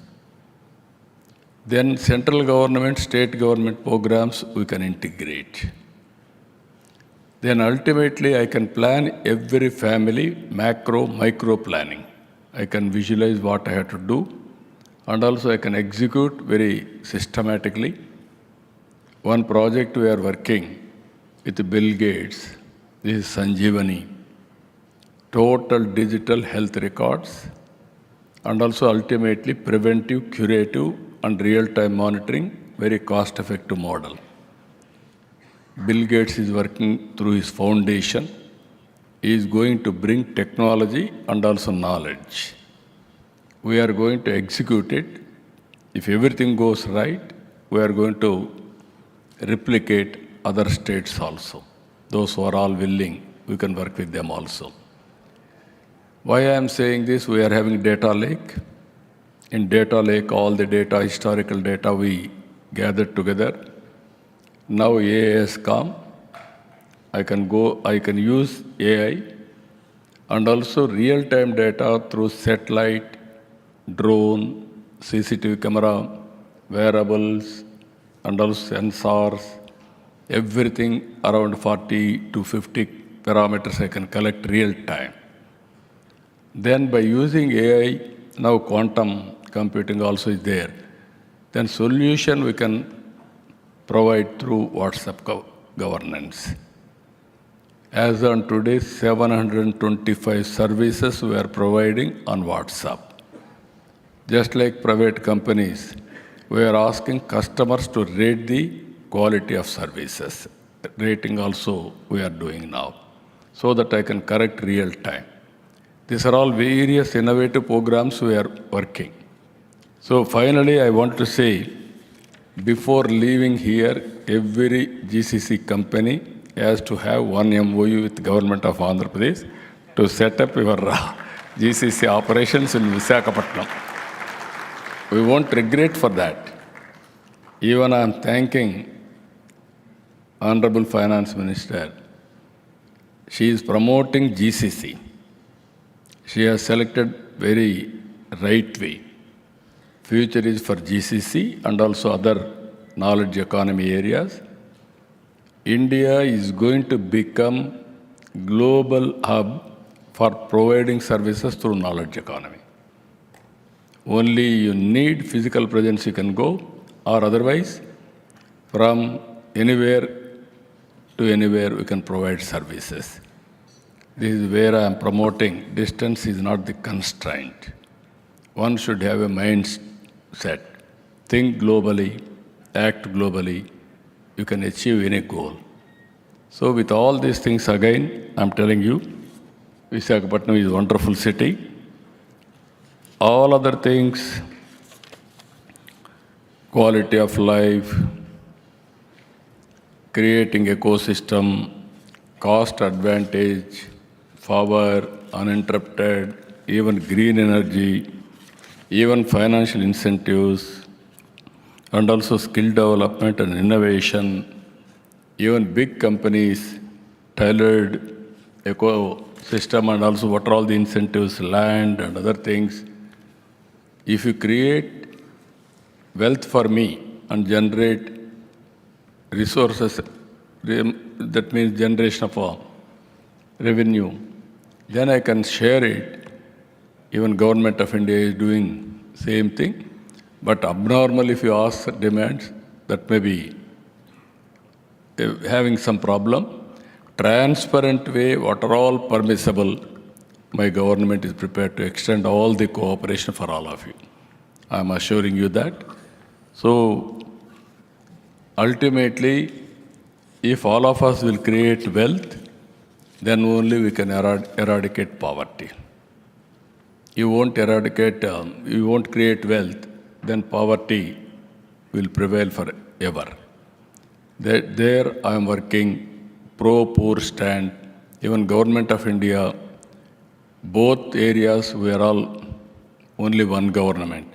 Then central government, state government programs we can integrate. Then ultimately I can plan every family, macro, micro planning. I can visualize what I have to do, and also I can execute very systematically. One project we are working with Bill Gates, this is Sanjeevani, total digital health records, and also ultimately preventive, curative, and real-time monitoring, very cost-effective model. Bill Gates is working through his foundation. He is going to bring technology and also knowledge. We are going to execute it. If everything goes right, we are going to replicate other states also. Those who are all willing, we can work with them also. Why I am saying this, we are having data lake. In data lake, all the data, historical data we gathered together. Now AI has come. I can use AI and also real-time data through satellite, drone, CCTV camera, wearables, and also sensors, everything around 40 to 50 parameters I can collect real-time. Then by using AI, now quantum computing also is there. Then solution we can provide through WhatsApp governance. As on today, 725 services we are providing on WhatsApp. Just like private companies, we are asking customers to rate the quality of services. Rating also we are doing now, so that I can correct real time. These are all various innovative programs we are working. So finally, I want to say, before leaving here, every GCC company has to have one MOU with the government of Andhra Pradesh to set up your GCC operations in Visakhapatnam. We won't regret for that. Even I am thanking Honorable Finance Minister. She is promoting GCC. She has selected very right way. Future is for GCC and also other knowledge economy areas. India is going to become global hub for providing services through knowledge economy. Only you need physical presence, you can go, or otherwise from anywhere to anywhere we can provide services. This is where I am promoting. Distance is not the constraint. One should have a mindset. Think globally, act globally. You can achieve any goal. So with all these things, again, I'm telling you, Visakhapatnam is a wonderful city. All other things, quality of life, creating ecosystem, cost advantage, power, uninterrupted, even green energy, even financial incentives, and also skill development and innovation, even big companies, tailored ecosystem, and also what are all the incentives, land and other things. If you create wealth for me and generate resources, that means generation of revenue, then I can share it. Even Government of India is doing same thing. But abnormal, if you ask demands, that may be having some problem. Transparent way, what are all permissible, my government is prepared to extend all the cooperation for all of you. I am assuring you that. So ultimately, if all of us will create wealth, then only we can eradicate poverty. You won't you won't create wealth, then poverty will prevail forever. There I am working pro-poor stand, even Government of India, both areas we are all only one government.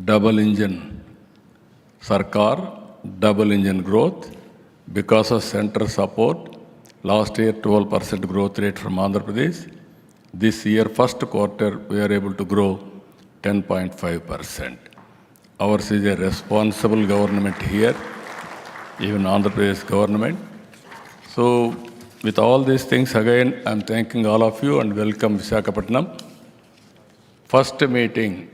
Double engine Sarkar, double engine growth because of center support. Last year 12% growth rate from Andhra Pradesh. This year first quarter we are able to grow 10.5%. Ours is a responsible government here, even Andhra Pradesh government. So with all these things, again, I'm thanking all of you and welcome Visakhapatnam. First meeting,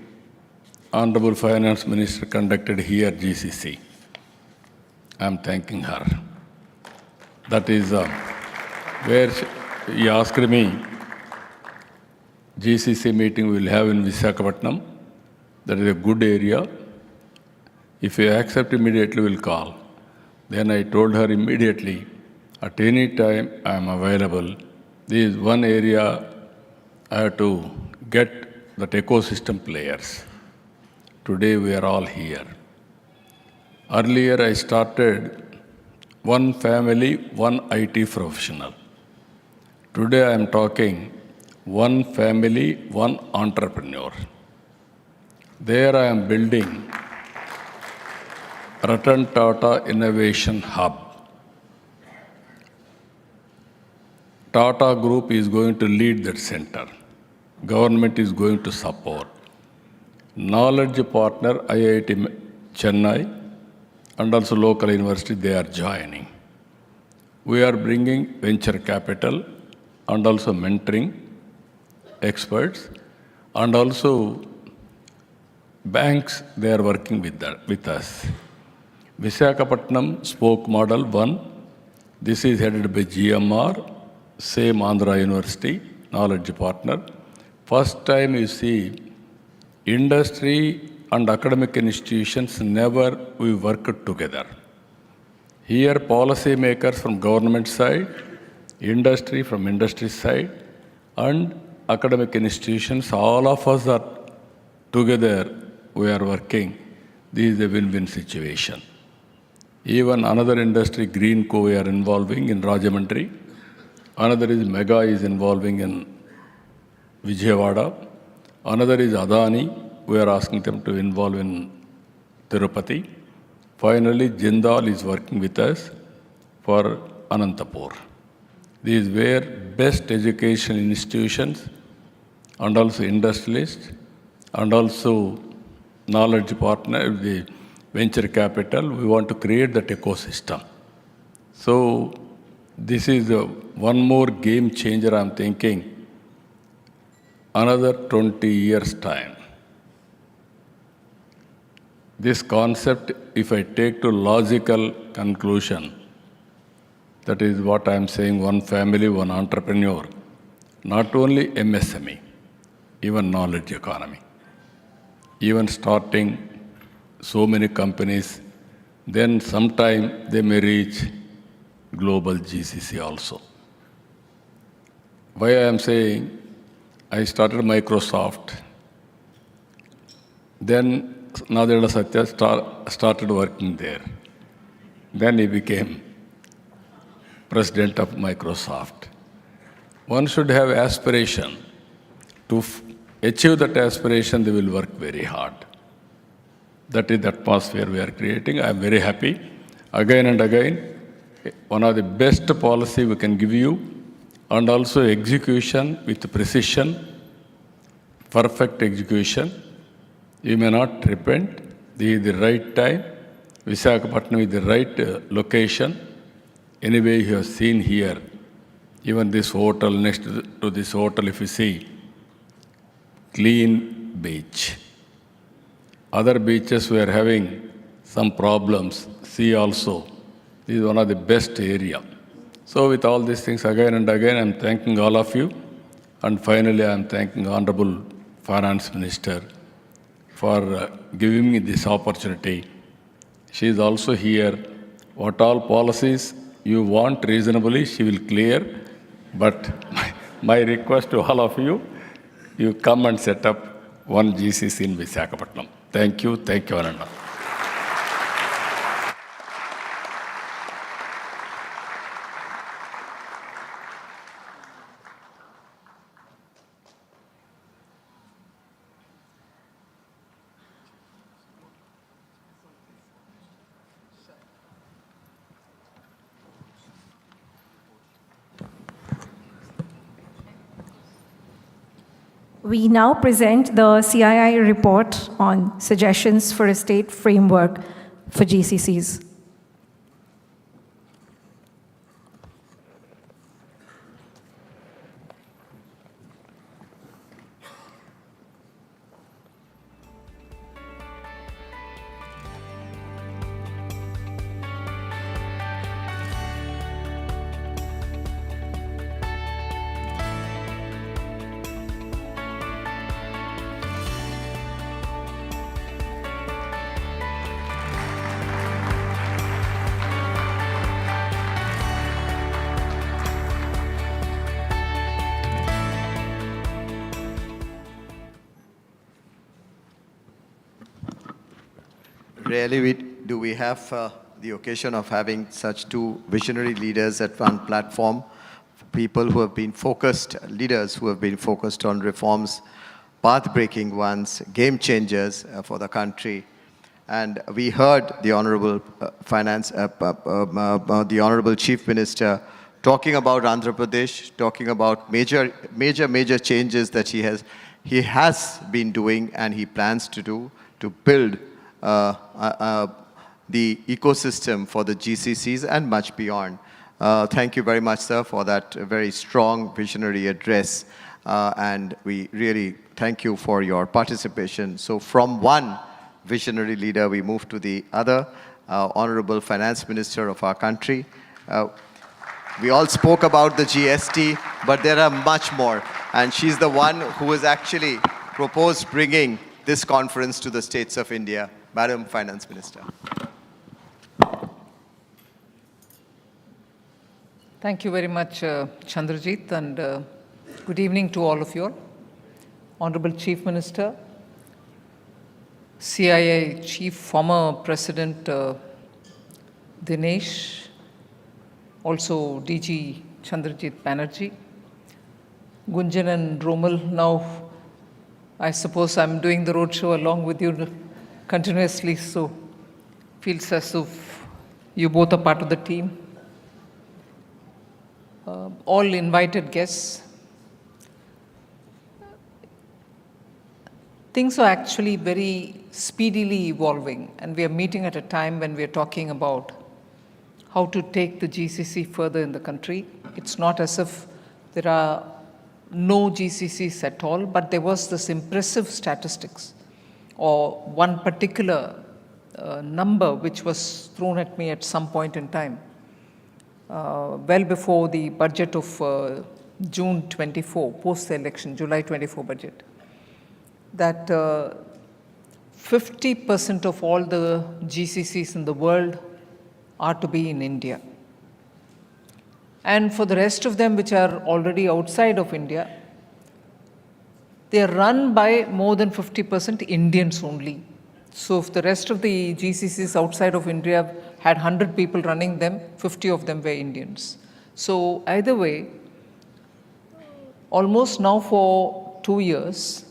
Honorable Finance Minister conducted here GCC. I'm thanking her. That is where he asked me, GCC meeting we will have in Visakhapatnam. That is a good area. If you accept immediately, we'll call. Then I told her immediately, at any time I am available. This is one area I have to get that ecosystem players. Today we are all here. Earlier I started one family, one IT professional. Today I am talking one family, one entrepreneur. There I am building Ratan Tata Innovation Hub. Tata Group is going to lead that center. Government is going to support. Knowledge partner IIT Chennai and also local university, they are joining. We are bringing venture capital and also mentoring experts, and also banks, they are working with us. Visakhapatnam spoke model 1. This is headed by GMR, same Andhra University, knowledge partner. First time you see industry and academic institutions never we worked together. Here policy makers from government side, industry from industry side, and academic institutions, all of us are together, we are working. This is a win-win situation. Even another industry, Greenco, we are involving in Rajahmundry. Another is Mega is involving in Vijayawada. Another is Adani. We are asking them to involve in Tirupati. Finally, Jindal is working with us for Anantapur. These were best education institutions and also industrialists and also knowledge partner, the venture capital. We want to create that ecosystem. So this is one more game changer I'm thinking. Another 20 years time. This concept, if I take to logical conclusion, that is what I'm saying, one family, one entrepreneur. Not only MSME, even knowledge economy. Even starting so many companies, then sometime they may reach global GCC also. Why I am saying, I started Microsoft. Then Nadella Satya started working there. Then he became president of Microsoft. One should have aspiration. To achieve that aspiration, they will work very hard. That is the atmosphere we are creating. I am very happy. Again and again, one of the best policy we can give you, and also execution with precision, perfect execution. You may not repent. This is the right time. Visakhapatnam is the right location. Anyway, you have seen here, even this hotel, next to this hotel, if you see, clean beach. Other beaches we are having some problems. Sea also. This is one of the best area. So with all these things, again and again, I am thanking all of you. And finally, I am thanking Honorable Finance Minister for giving me this opportunity. She is also here What all policies you want reasonably, she will clear. But my request to all of you, you come and set up one GCC in Visakhapatnam. Thank you, Ananda. We now present the CII report on suggestions for a state framework for GCCs. Rarely do we have the occasion of having such two visionary leaders at one platform, people who have been focused, leaders who have been focused on reforms, path-breaking ones, game changers for the country. And we heard the Honorable the Honorable Chief Minister talking about Andhra Pradesh, talking about major changes that he has been doing and he plans to do to build the ecosystem for the GCCs and much beyond. Thank you very much, sir, for that very strong visionary address. And we really thank you for your participation. So from one visionary leader, we move to the other, Honorable Finance Minister of our country. We all spoke about the GST, but there are much more. And she's the one who has actually proposed bringing this conference to the states of India. Madam Finance Minister. Thank you very much, Chandrajit, and good evening to all of you all. Honorable Chief Minister, CII Chief, former President Dinesh, also DG Chandrajit Banerjee, Gunjan and Romal. Now, I suppose I'm doing the roadshow along with you continuously, so feels as if you both are part of the team. All invited guests. Things are actually very speedily evolving, and we are meeting at a time when we are talking about how to take the GCC further in the country. It's not as if there are no GCCs at all, but there was this impressive statistics or one particular number which was thrown at me at some point in time, well before the budget of June 24, post the election, July 24 budget, that 50% of all the GCCs in the world are to be in India. And for the rest of them which are already outside of India, they are run by more than 50% Indians only. So if the rest of the GCCs outside of India had 100 people running them, 50 of them were Indians. So either way, almost now for 2 years,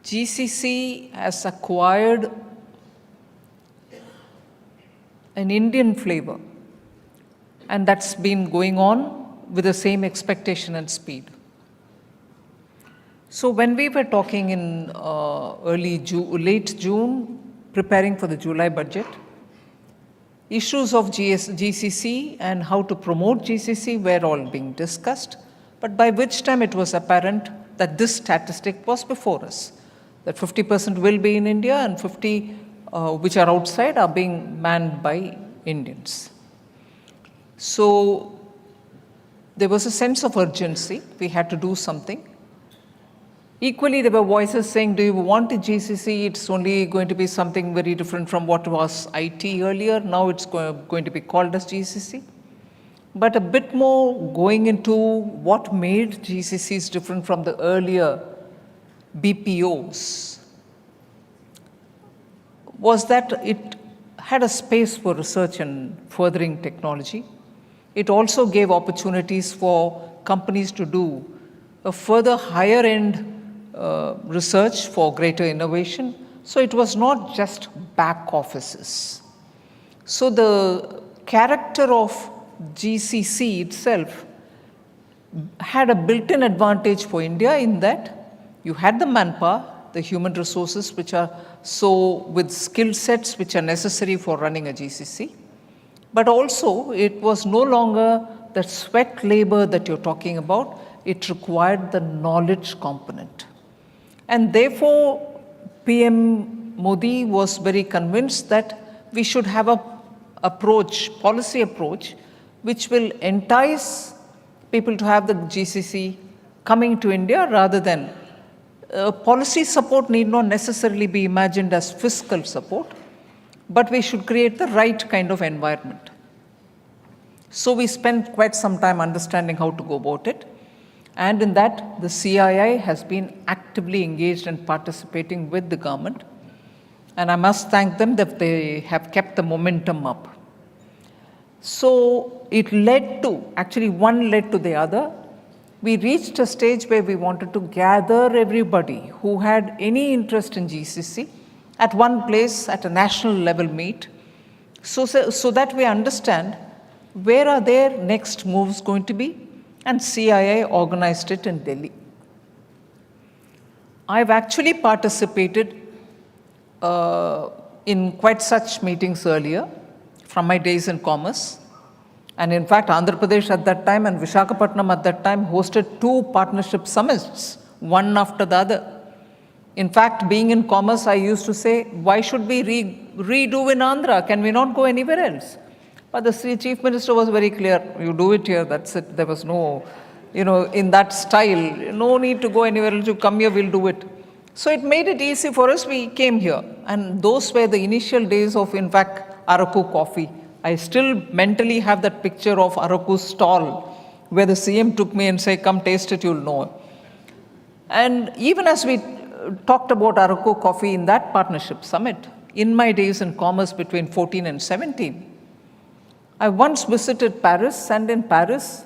GCC has acquired an Indian flavor, and that's been going on with the same expectation and speed. So when we were talking in late June, preparing for the July budget, issues of GCC and how to promote GCC were all being discussed, but by which time it was apparent that this statistic was before us, that 50% will be in India and 50 which are outside are being manned by Indians. So there was a sense of urgency. We had to do something. Equally, there were voices saying, do you want a GCC? It's only going to be something very different from what was IT earlier. Now it's going to be called as GCC. But a bit more going into what made GCCs different from the earlier BPOs was that it had a space for research and furthering technology. It also gave opportunities for companies to do a further higher end research for greater innovation. So it was not just back offices. So the character of GCC itself had a built-in advantage for India in that you had the manpower, the human resources which are so with skill sets which are necessary for running a GCC, but also it was no longer the sweat labor that you're talking about, it required the knowledge component. And therefore, PM Modi was very convinced that we should have a policy approach, which will entice people to have the GCC coming to India rather than policy support need not necessarily be imagined as fiscal support, but we should create the right kind of environment. So we spent quite some time understanding how to go about it. And in that, the CII has been actively engaged and participating with the government. And I must thank them that they have kept the momentum up. So it led to, actually one led to the other. We reached a stage where we wanted to gather everybody who had any interest in GCC at one place at a national level meet, so that we understand where are their next moves going to be. And CII organized it in Delhi. I've actually participated in quite such meetings earlier from my days in commerce. And in fact, Andhra Pradesh at that time and Visakhapatnam at that time hosted 2 partnership summits, one after the other. In fact, being in commerce, I used to say, why should we redo in Andhra? Can we not go anywhere else? But the Chief Minister was very clear, you do it here, that's it. There was no, in that style, no need to go anywhere else, you come here, we'll do it. So it made it easy for us, we came here. And those were the initial days of, in fact, Araku coffee. I still mentally have that picture of Araku's stall, where the CM took me and said, come taste it, you'll know. And even as we talked about Araku coffee in that partnership summit, in my days in commerce between 14 and 17, I once visited Paris, and in Paris,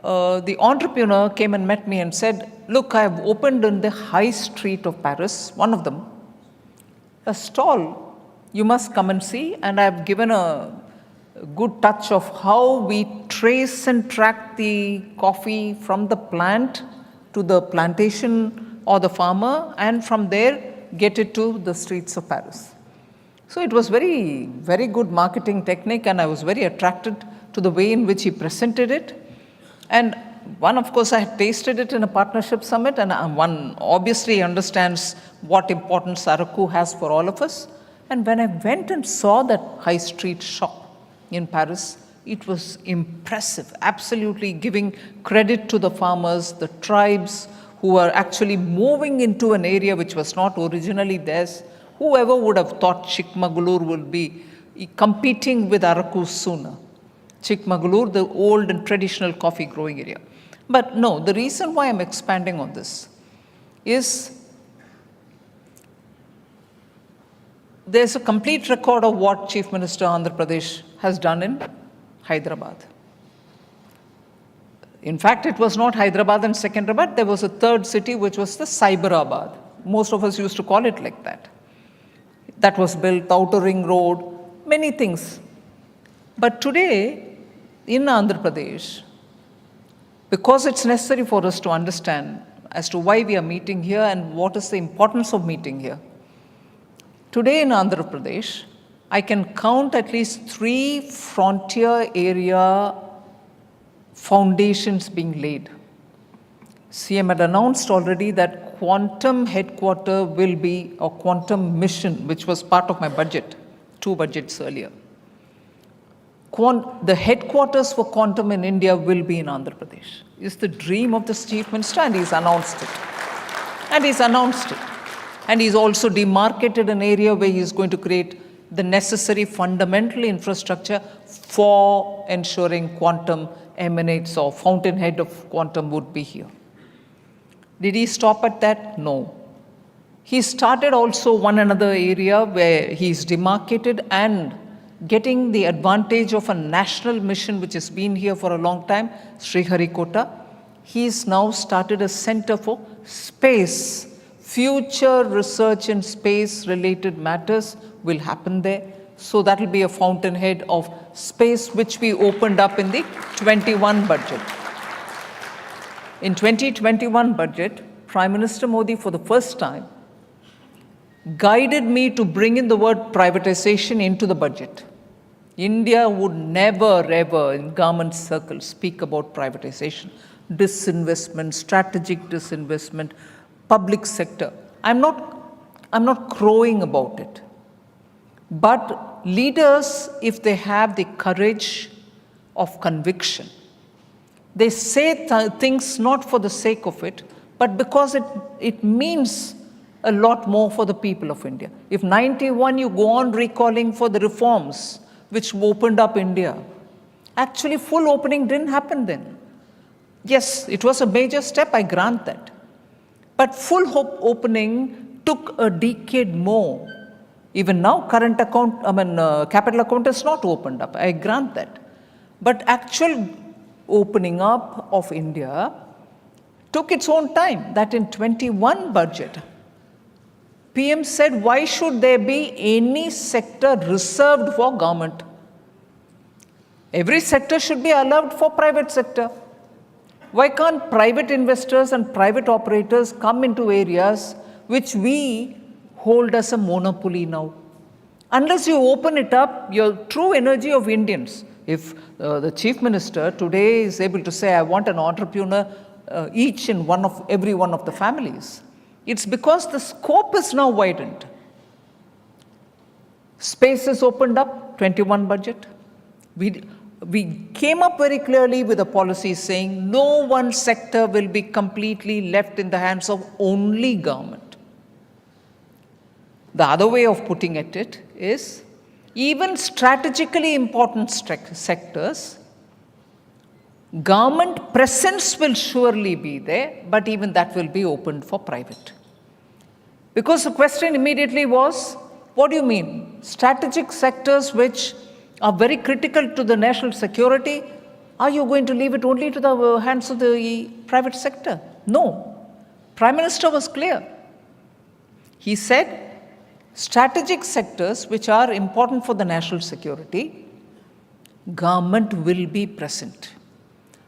the entrepreneur came and met me and said, look, I have opened in the high street of Paris, one of them, a stall. You must come and see. And I've given a good touch of how we trace and track the coffee from the plant to the plantation or the farmer, and from there get it to the streets of Paris. So it was very, very good marketing technique, and I was very attracted to the way in which he presented it. And one, of course, I had tasted it in a partnership summit, and one obviously understands what importance Araku has for all of us. And when I went and saw that high street shop in Paris, it was impressive, absolutely giving credit to the farmers, the tribes who were actually moving into an area which was not originally theirs. Whoever would have thought Chikmagalur would be competing with Araku sooner. Chikmagalur, the old and traditional coffee growing area. But no, the reason why I'm expanding on this is there's a complete record of what Chief Minister Andhra Pradesh has done in Hyderabad. In fact, it was not Hyderabad and Secunderabad. There was a third city, which was the Cyberabad. Most of us used to call it like that. That was built, outer ring road, many things. But today, in Andhra Pradesh, because it's necessary for us to understand as to why we are meeting here and what is the importance of meeting here. Today in Andhra Pradesh, I can count at least 3 frontier area foundations being laid. CM had announced already that quantum headquarter will be a quantum mission, which was part of my budget, 2 budgets earlier. The headquarters for quantum in India will be in Andhra Pradesh. It's the dream of the Chief Minister, and he's announced it. And he's announced it. And he's also demarcated an area where he's going to create the necessary fundamental infrastructure for ensuring quantum emanates or fountainhead of quantum would be here. Did he stop at that? No. He started also one another area where he's demarcated and getting the advantage of a national mission which has been here for a long time, Sriharikota. He's now started a center for space. Future research in space related matters will happen there. So that will be a fountainhead of space which we opened up in the 21 budget. In 2021 budget, Prime Minister Modi for the first time guided me to bring in the word privatization into the budget. India would never ever in government circles speak about privatization, disinvestment, strategic disinvestment, public sector. I'm not crowing about it. But leaders, if they have the courage of conviction, they say things not for the sake of it, but because it means a lot more for the people of India. If 91 you go on recalling for the reforms which opened up India, actually full opening didn't happen then. Yes, it was a major step, I grant that. But full opening took a decade more. Even now, current account, capital account is not opened up, I grant that. But actual opening up of India took its own time. That in 21 budget, PM said, why should there be any sector reserved for government? Every sector should be allowed for private sector. Why can't private investors and private operators come into areas which we hold as a monopoly now? Unless you open it up, your true energy of Indians. If the Chief Minister today is able to say, I want an entrepreneur each in every one of the families, it's because the scope is now widened. Space is opened up, 21 budget. We came up very clearly with a policy saying no one sector will be completely left in the hands of only government. The other way of putting it is even strategically important sectors, government presence will surely be there, but even that will be opened for private. Because the question immediately was, what do you mean? Strategic sectors which are very critical to the national security, are you going to leave it only to the hands of the private sector? No. Prime Minister was clear. He said, strategic sectors which are important for the national security, government will be present.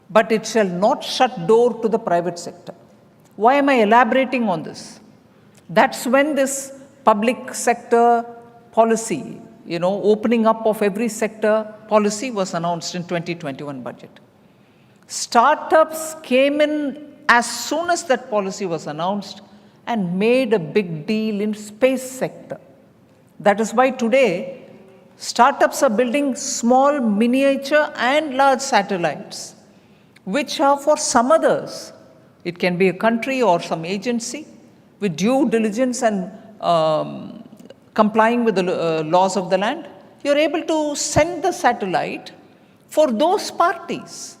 But it shall not shut door to the private sector. Why am I elaborating on this? That's when this public sector policy, opening up of every sector policy was announced in 2021 budget. Startups came in as soon as that policy was announced and made a big deal in space sector. That is why today, startups are building small, miniature and large satellites, which are for some others. It can be a country or some agency with due diligence and complying with the laws of the land. You're able to send the satellite for those parties.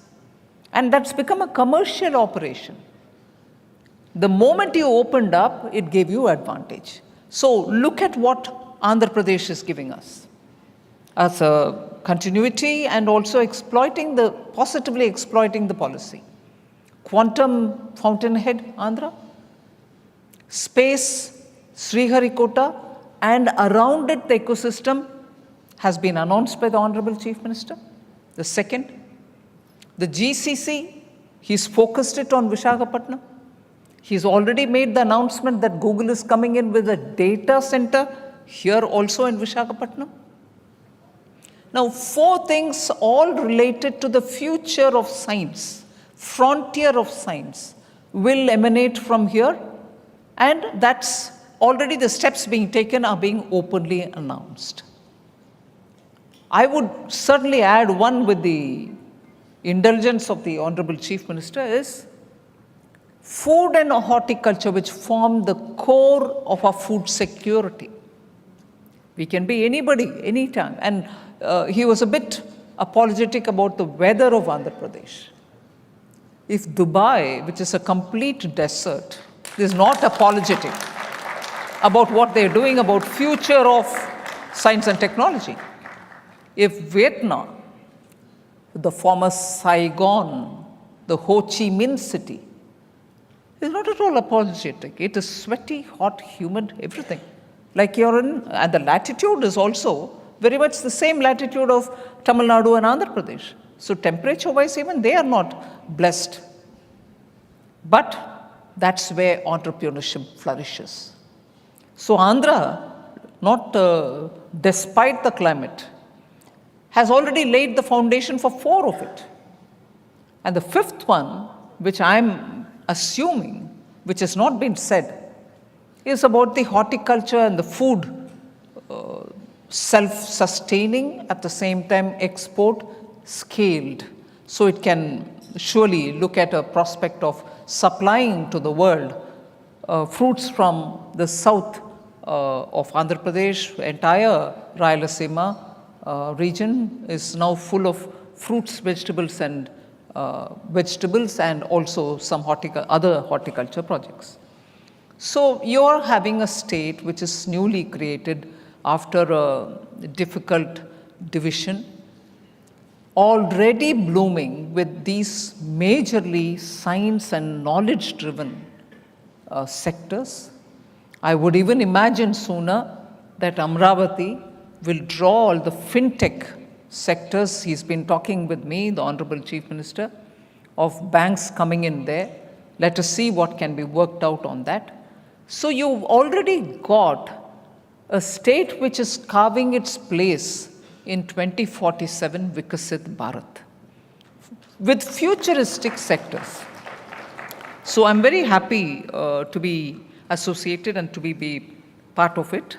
And that's become a commercial operation. The moment you opened up, it gave you advantage. So look at what Andhra Pradesh is giving us as a continuity and also positively exploiting the policy. Quantum fountainhead, Andhra. Space, Sriharikota, and around it the ecosystem has been announced by the Honorable Chief Minister. The second, the GCC, he's focused it on Visakhapatnam. He's already made the announcement that Google is coming in with a data center here also in Visakhapatnam. Now, 4 things all related to the future of science, frontier of science, will emanate from here, and that's already the steps being taken are being openly announced. I would certainly add one with the indulgence of the Honorable Chief Minister is Food and horticulture, which form the core of our food security. We can be anybody, anytime. And he was a bit apologetic about the weather of Andhra Pradesh. If Dubai, which is a complete desert, is not apologetic about what they're doing about future of science and technology, if Vietnam, the former Saigon, the Ho Chi Minh city, is not at all apologetic. It is sweaty, hot, humid, everything. Like you're in, and the latitude is also very much the same latitude of Tamil Nadu and Andhra Pradesh. So temperature-wise, even they are not blessed. But that's where entrepreneurship flourishes. So Andhra, not despite the climate, has already laid the foundation for 4 of it. And the 5th one, which I'm assuming, which has not been said, is about the horticulture and the food self-sustaining, at the same time export scaled. So it can surely look at a prospect of supplying to the world fruits from the south of Andhra Pradesh. Entire Rayalaseema region is now full of fruits, vegetables and also some other horticulture projects. So you're having a state which is newly created after a difficult division, already blooming with these majorly science and knowledge driven sectors. I would even imagine sooner that Amravati will draw all the fintech sectors. He's been talking with me, the Honorable Chief Minister, of banks coming in there. Let us see what can be worked out on that. So you've already got a state which is carving its place in 2047 Vikasit Bharat with futuristic sectors. So I'm very happy to be associated and to be part of it.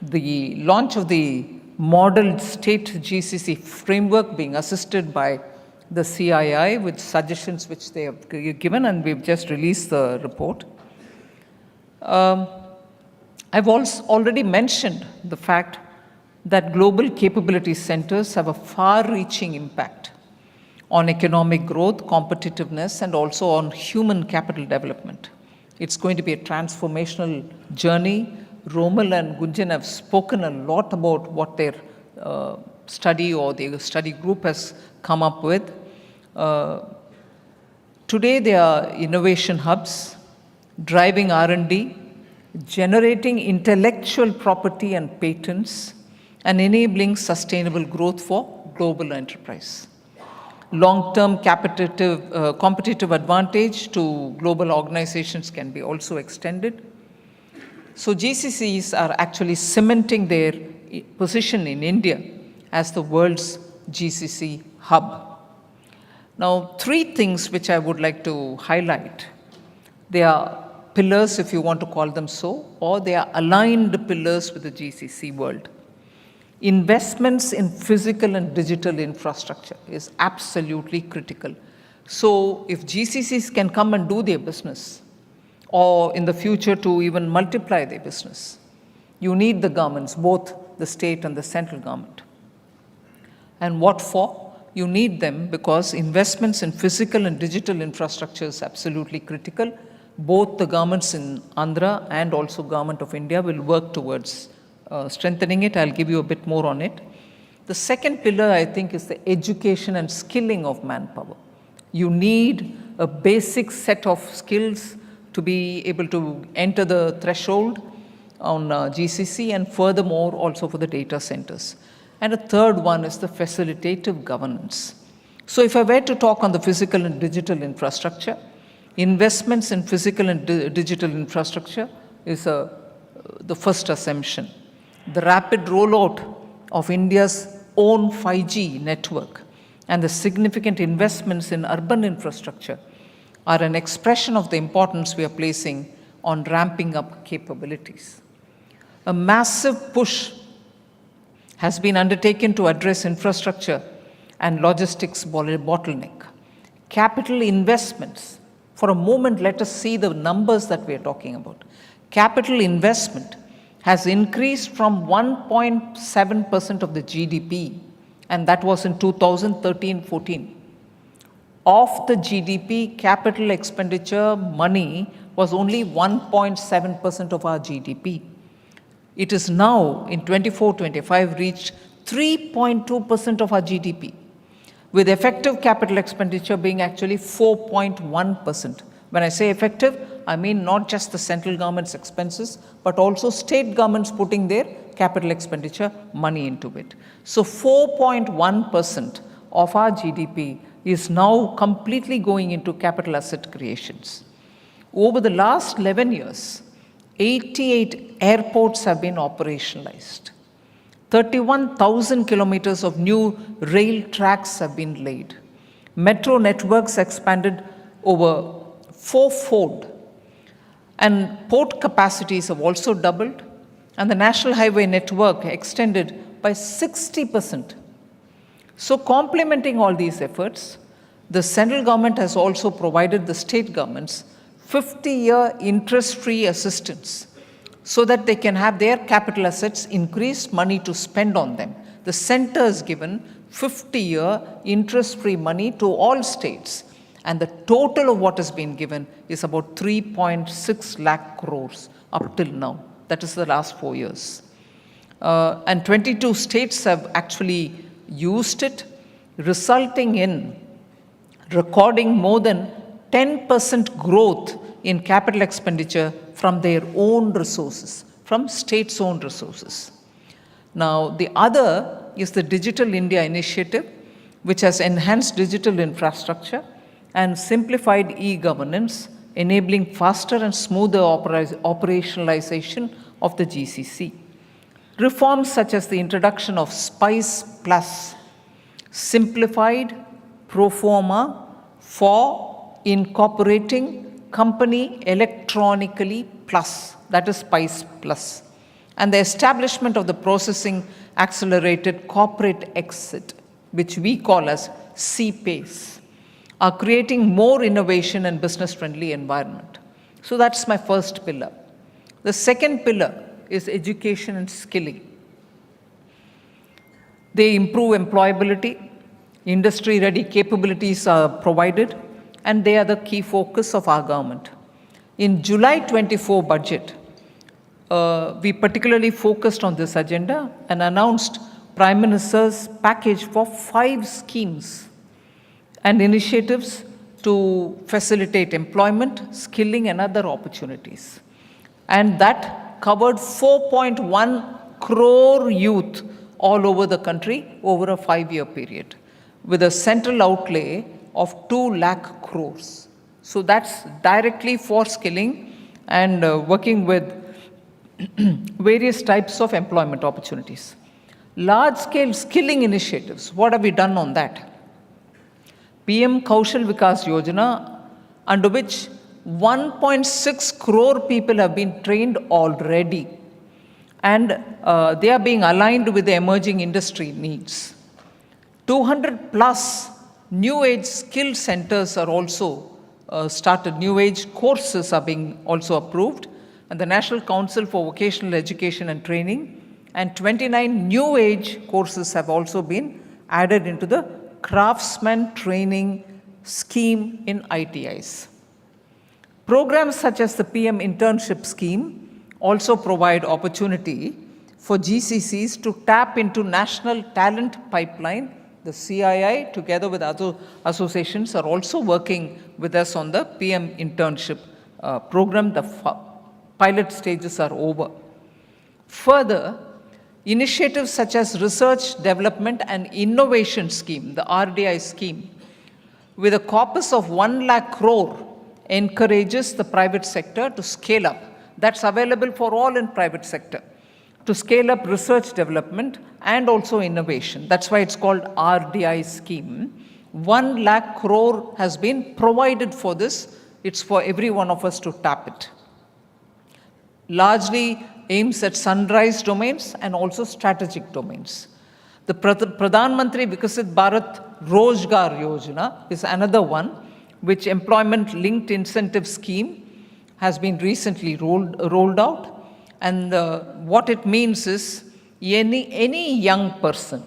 The launch of the model state GCC framework being assisted by the CII with suggestions which they have given, and we've just released the report. I've also already mentioned the fact that global capability centers have a far-reaching impact on economic growth, competitiveness, and also on human capital development. It's going to be a transformational journey. Romal and Gunjan have spoken a lot about what their study or the study group has come up with. Today they are innovation hubs, driving R&D, generating intellectual property and patents, and enabling sustainable growth for global enterprise. Long-term competitive advantage to global organizations can be also extended. So GCCs are actually cementing their position in India as the world's GCC hub. Now, 3 things which I would like to highlight. They are pillars, if you want to call them so, or they are aligned pillars with the GCC world. Investments in physical and digital infrastructure is absolutely critical. So if GCCs can come and do their business, or in the future to even multiply their business, you need the governments, both the state and the central government. And what for? You need them because investments in physical and digital infrastructure is absolutely critical. Both the governments in Andhra and also Government of India will work towards strengthening it. I'll give you a bit more on it. The second pillar, I think, is the education and skilling of manpower. You need a basic set of skills to be able to enter the threshold on GCC, and furthermore also for the data centers. And a third one is the facilitative governance. So if I were to talk on the physical and digital infrastructure, investments in physical and digital infrastructure is the first assumption. The rapid rollout of India's own 5G network and the significant investments in urban infrastructure are an expression of the importance we are placing on ramping up capabilities. A massive push has been undertaken to address infrastructure and logistics bottleneck. Capital investments For a moment, let us see the numbers that we are talking about. Capital investment has increased from 1.7% of the GDP, and that was in 2013-14. Of the GDP, capital expenditure money was only 1.7% of our GDP. It is now, in 24-25, reached 3.2% of our GDP, with effective capital expenditure being actually 4.1%. When I say effective, I mean not just the central government's expenses, but also state governments putting their capital expenditure money into it. So 4.1% of our GDP is now completely going into capital asset creations. Over the last 11 years, 88 airports have been operationalized. 31,000 kilometers of new rail tracks have been laid. Metro networks expanded over fourfold. And port capacities have also doubled. And the national highway network extended by 60%. So complementing all these efforts, the central government has also provided the state governments 50-year interest-free assistance so that they can have their capital assets increased, money to spend on them. The center has given 50-year interest-free money to all states, and the total of what has been given is about 3.6 lakh crores up till now. That is the last 4 years. And 22 states have actually used it, resulting in recording more than 10% growth in capital expenditure from their own resources, from states' own resources. Now, the other is the Digital India Initiative, which has enhanced digital infrastructure and simplified e-governance, enabling faster and smoother operationalization of the GCC. Reforms such as the introduction of Spice Plus, simplified pro forma for incorporating company electronically plus, that is Spice Plus, and the establishment of the processing accelerated corporate exit, which we call as CPACE, are creating more innovation and business-friendly environment. So that's my first pillar. The second pillar is education and skilling. They improve employability, industry-ready capabilities are provided, and they are the key focus of our government. In July 24 budget, we particularly focused on this agenda and announced Prime Minister's package for 5 schemes and initiatives to facilitate employment, skilling, and other opportunities. And that covered 4.1 crore youth all over the country over a 5-year period, with a central outlay of 2 lakh crores. So that's directly for skilling and working with various types of employment opportunities. Large-scale skilling initiatives, what have we done on that? PM Kaushal Vikas Yojana, under which 1.6 crore people have been trained already, and they are being aligned with the emerging industry needs. 200 plus new age skill centers are also started. New age courses are being also approved, and the National Council for Vocational Education and Training, and 29 new age courses have also been added into the craftsman training scheme in ITIs. Programs such as the PM internship scheme also provide opportunity for GCCs to tap into national talent pipeline. The CII, together with other associations, are also working with us on the PM internship program. The pilot stages are over. Further, initiatives such as Research, Development and Innovation Scheme, the RDI scheme, with a corpus of 1 lakh crore, encourages the private sector to scale up. That's available for all in private sector, to scale up research development and also innovation. That's why it's called RDI scheme. 1 lakh crore has been provided for this. It's for every one of us to tap it. Largely aims at sunrise domains and also strategic domains. The Pradhan Mantri Vikasit Bharat Rozgar Yojana is another one, which employment-linked incentive scheme has been recently rolled out. And what it means is any young person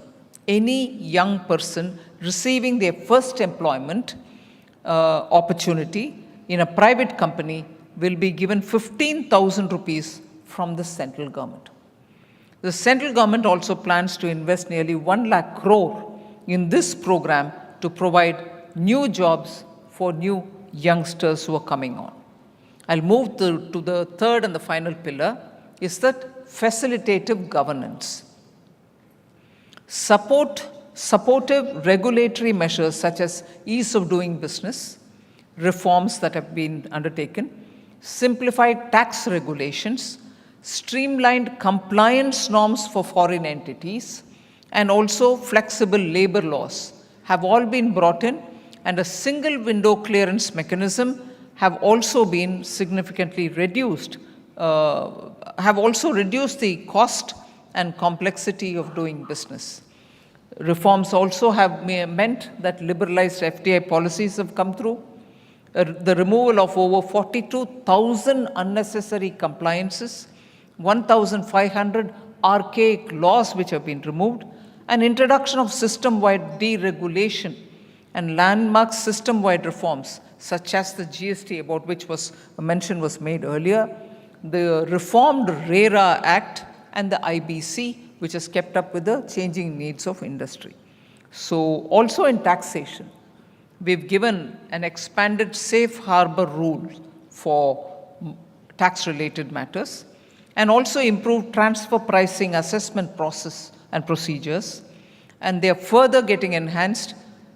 receiving their first employment opportunity in a private company will be given 15,000 rupees from the central government. The central government also plans to invest nearly 1 lakh crore in this program to provide new jobs for new youngsters who are coming on. I'll move to the third and the final pillar, is that facilitative governance. Supportive regulatory measures such as ease of doing business, reforms that have been undertaken, simplified tax regulations, streamlined compliance norms for foreign entities, and also flexible labor laws have all been brought in, and a single window clearance mechanism have also been significantly reduced, have also reduced the cost and complexity of doing business. Reforms also have meant that liberalized FDI policies have come through, the removal of over 42,000 unnecessary compliances, 1,500 archaic laws which have been removed, and introduction of system-wide deregulation and landmark system-wide reforms such as the GST, about which a mention was made earlier, the reformed RERA Act, and the IBC, which has kept up with the changing needs of industry. So also in taxation, we've given an expanded safe harbor rule for tax-related matters, and also improved transfer pricing assessment process and procedures, and they are further getting enhanced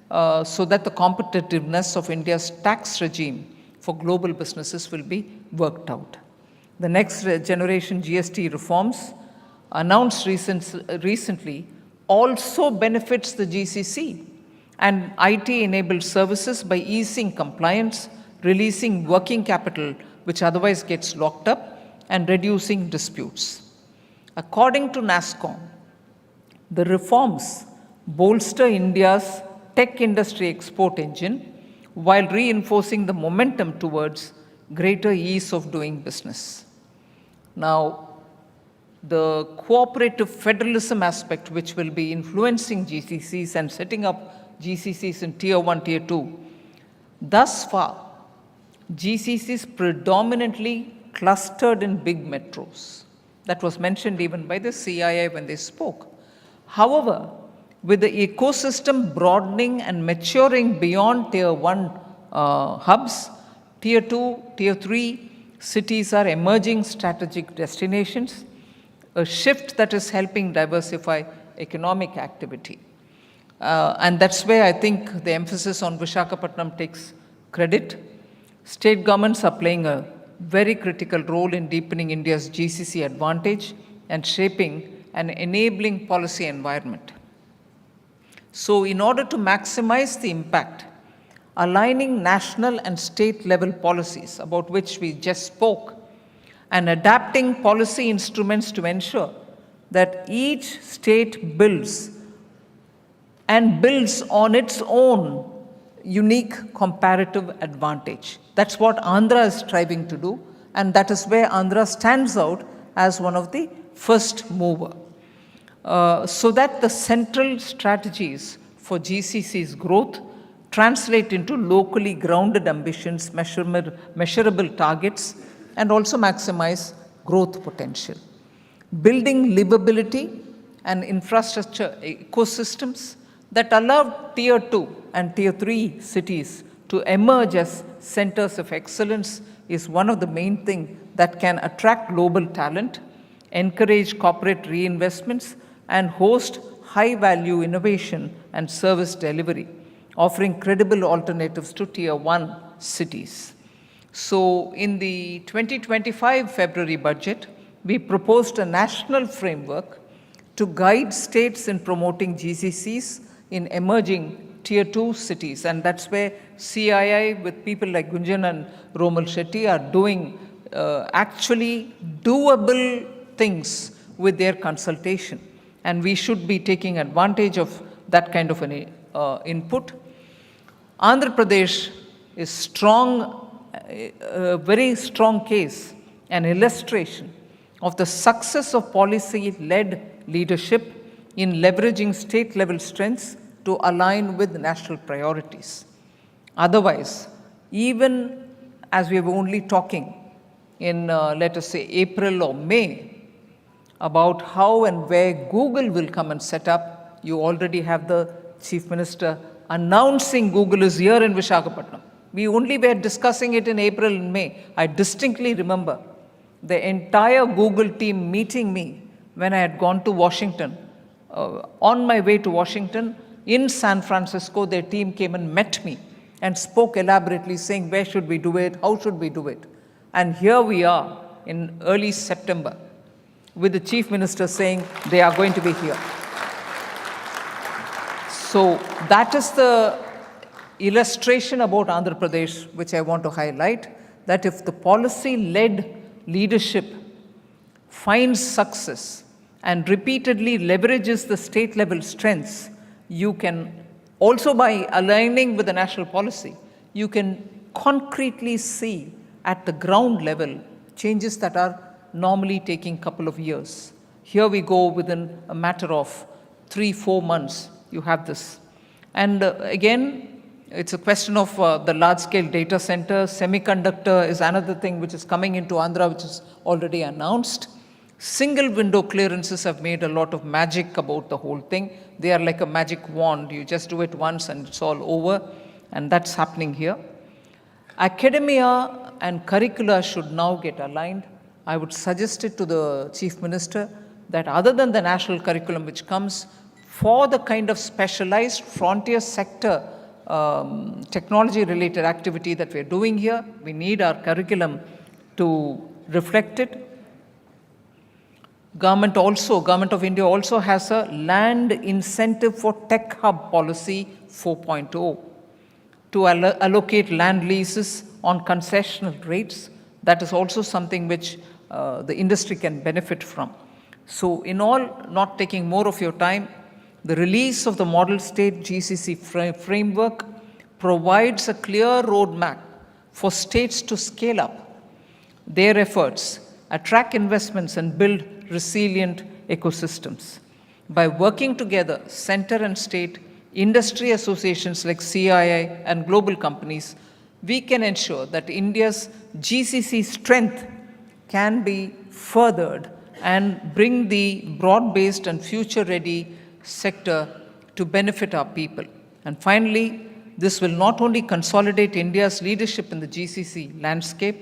so that the competitiveness of India's tax regime for global businesses will be worked out. The next generation GST reforms announced recently also benefits the GCC and IT-enabled services by easing compliance, releasing working capital which otherwise gets locked up, and reducing disputes. According to NASSCOM, the reforms bolster India's tech industry export engine while reinforcing the momentum towards greater ease of doing business. Now, the cooperative federalism aspect, which will be influencing GCCs and setting up GCCs in Tier 1, Tier 2, thus far, GCCs predominantly clustered in big metros. That was mentioned even by the CII when they spoke. However, with the ecosystem broadening and maturing beyond Tier 1 hubs, Tier 2, Tier 3 cities are emerging strategic destinations, a shift that is helping diversify economic activity. And that's where I think the emphasis on Visakhapatnam takes credit. State governments are playing a very critical role in deepening India's GCC advantage and shaping an enabling policy environment. So in order to maximize the impact, aligning national and state level policies about which we just spoke, and adapting policy instruments to ensure that each state builds on its own unique comparative advantage. That's what Andhra is striving to do, and that is where Andhra stands out as one of the first mover. So that the central strategies for GCC's growth translate into locally grounded ambitions, measurable targets, and also maximize growth potential. Building livability and infrastructure ecosystems that allow Tier 2 and Tier 3 cities to emerge as centers of excellence is one of the main things that can attract global talent, encourage corporate reinvestments, and host high-value innovation and service delivery, offering credible alternatives to Tier 1 cities. So in the 2025 February budget, we proposed a national framework to guide states in promoting GCCs in emerging Tier 2 cities. And that's where CII, with people like Gunjan and Romal Shetty, are doing actually doable things with their consultation. And we should be taking advantage of that kind of an input. Andhra Pradesh is a very strong case, an illustration of the success of policy-led leadership in leveraging state-level strengths to align with national priorities. Otherwise, even as we were only talking in, let us say, April or May, about how and where Google will come and set up, you already have the Chief Minister announcing Google is here in Visakhapatnam. We only were discussing it in April and May. I distinctly remember the entire Google team meeting me when I had gone to Washington. On my way to Washington, in San Francisco, their team came and met me and spoke elaborately, saying, where should we do it? How should we do it? And here we are in early September with the Chief Minister saying they are going to be here. So that is the illustration about Andhra Pradesh, which I want to highlight, that if the policy-led leadership finds success and repeatedly leverages the state-level strengths, you can also, by aligning with the national policy, you can concretely see at the ground level changes that are normally taking a couple of years. Here we go within a matter of 3-4 months, you have this. And again, it's a question of the large-scale data centers. Semiconductor is another thing which is coming into Andhra, which is already announced. Single window clearances have made a lot of magic about the whole thing. They are like a magic wand. You just do it once and it's all over. And that's happening here. Academia and curricula should now get aligned. I would suggest it to the Chief Minister that other than the national curriculum which comes, for the kind of specialized frontier sector technology-related activity that we're doing here, we need our curriculum to reflect it. Government of India also has a land incentive for tech hub policy 4.0 to allocate land leases on concessional rates. That is also something which the industry can benefit from. So in all, not taking more of your time, the release of the Model State GCC framework provides a clear roadmap for states to scale up their efforts, attract investments, and build resilient ecosystems. By working together, center and state, industry associations like CII and global companies, we can ensure that India's GCC strength can be furthered and bring the broad-based and future-ready sector to benefit our people. And finally, this will not only consolidate India's leadership in the GCC landscape,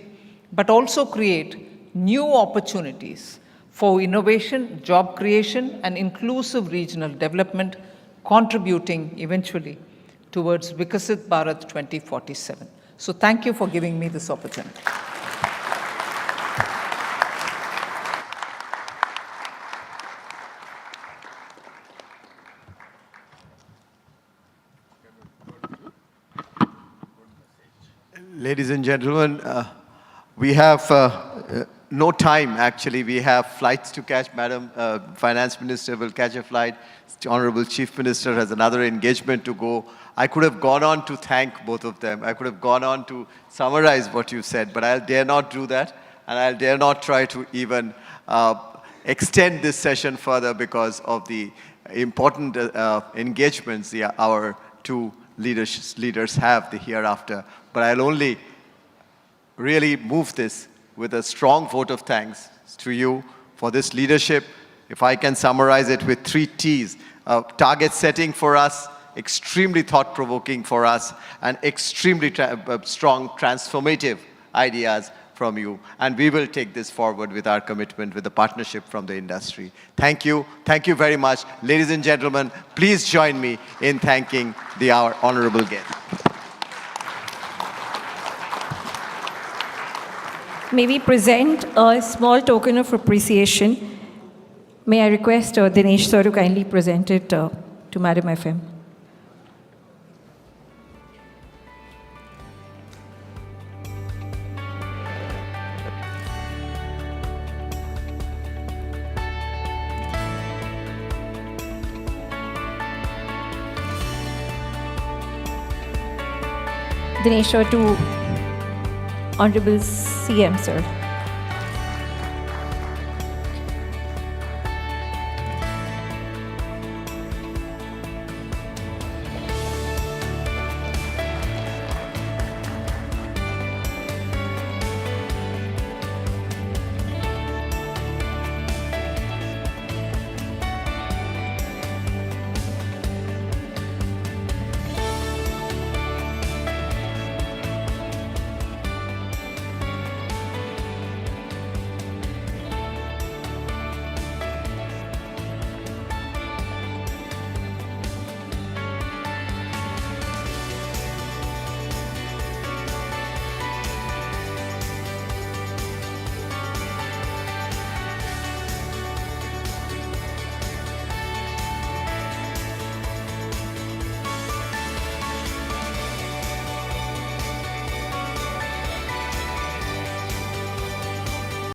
but also create new opportunities for innovation, job creation, and inclusive regional development, contributing eventually towards Vikasit Bharat 2047. So thank you for giving me this opportunity. Ladies and gentlemen, we have no time, actually. We have flights to catch. Madam Finance Minister will catch a flight. Honorable Chief Minister has another engagement to go. I could have gone on to thank both of them. I could have gone on to summarize what you said, but I'll dare not do that, and I'll dare not try to even extend this session further because of the important engagements our two leaders have the hereafter. But I'll only really move this with a strong vote of thanks to you for this leadership. If I can summarize it with 3 T's, target setting for us, extremely thought-provoking for us, and extremely strong transformative ideas from you. And we will take this forward with our commitment, with the partnership from the industry. Thank you. Thank you very much. Ladies and gentlemen, please join me in thanking our honorable guest. May we present a small token of appreciation. May I request Dinesh sir to kindly present it to Madam FM. Dinesh sir to Honorable CM sir.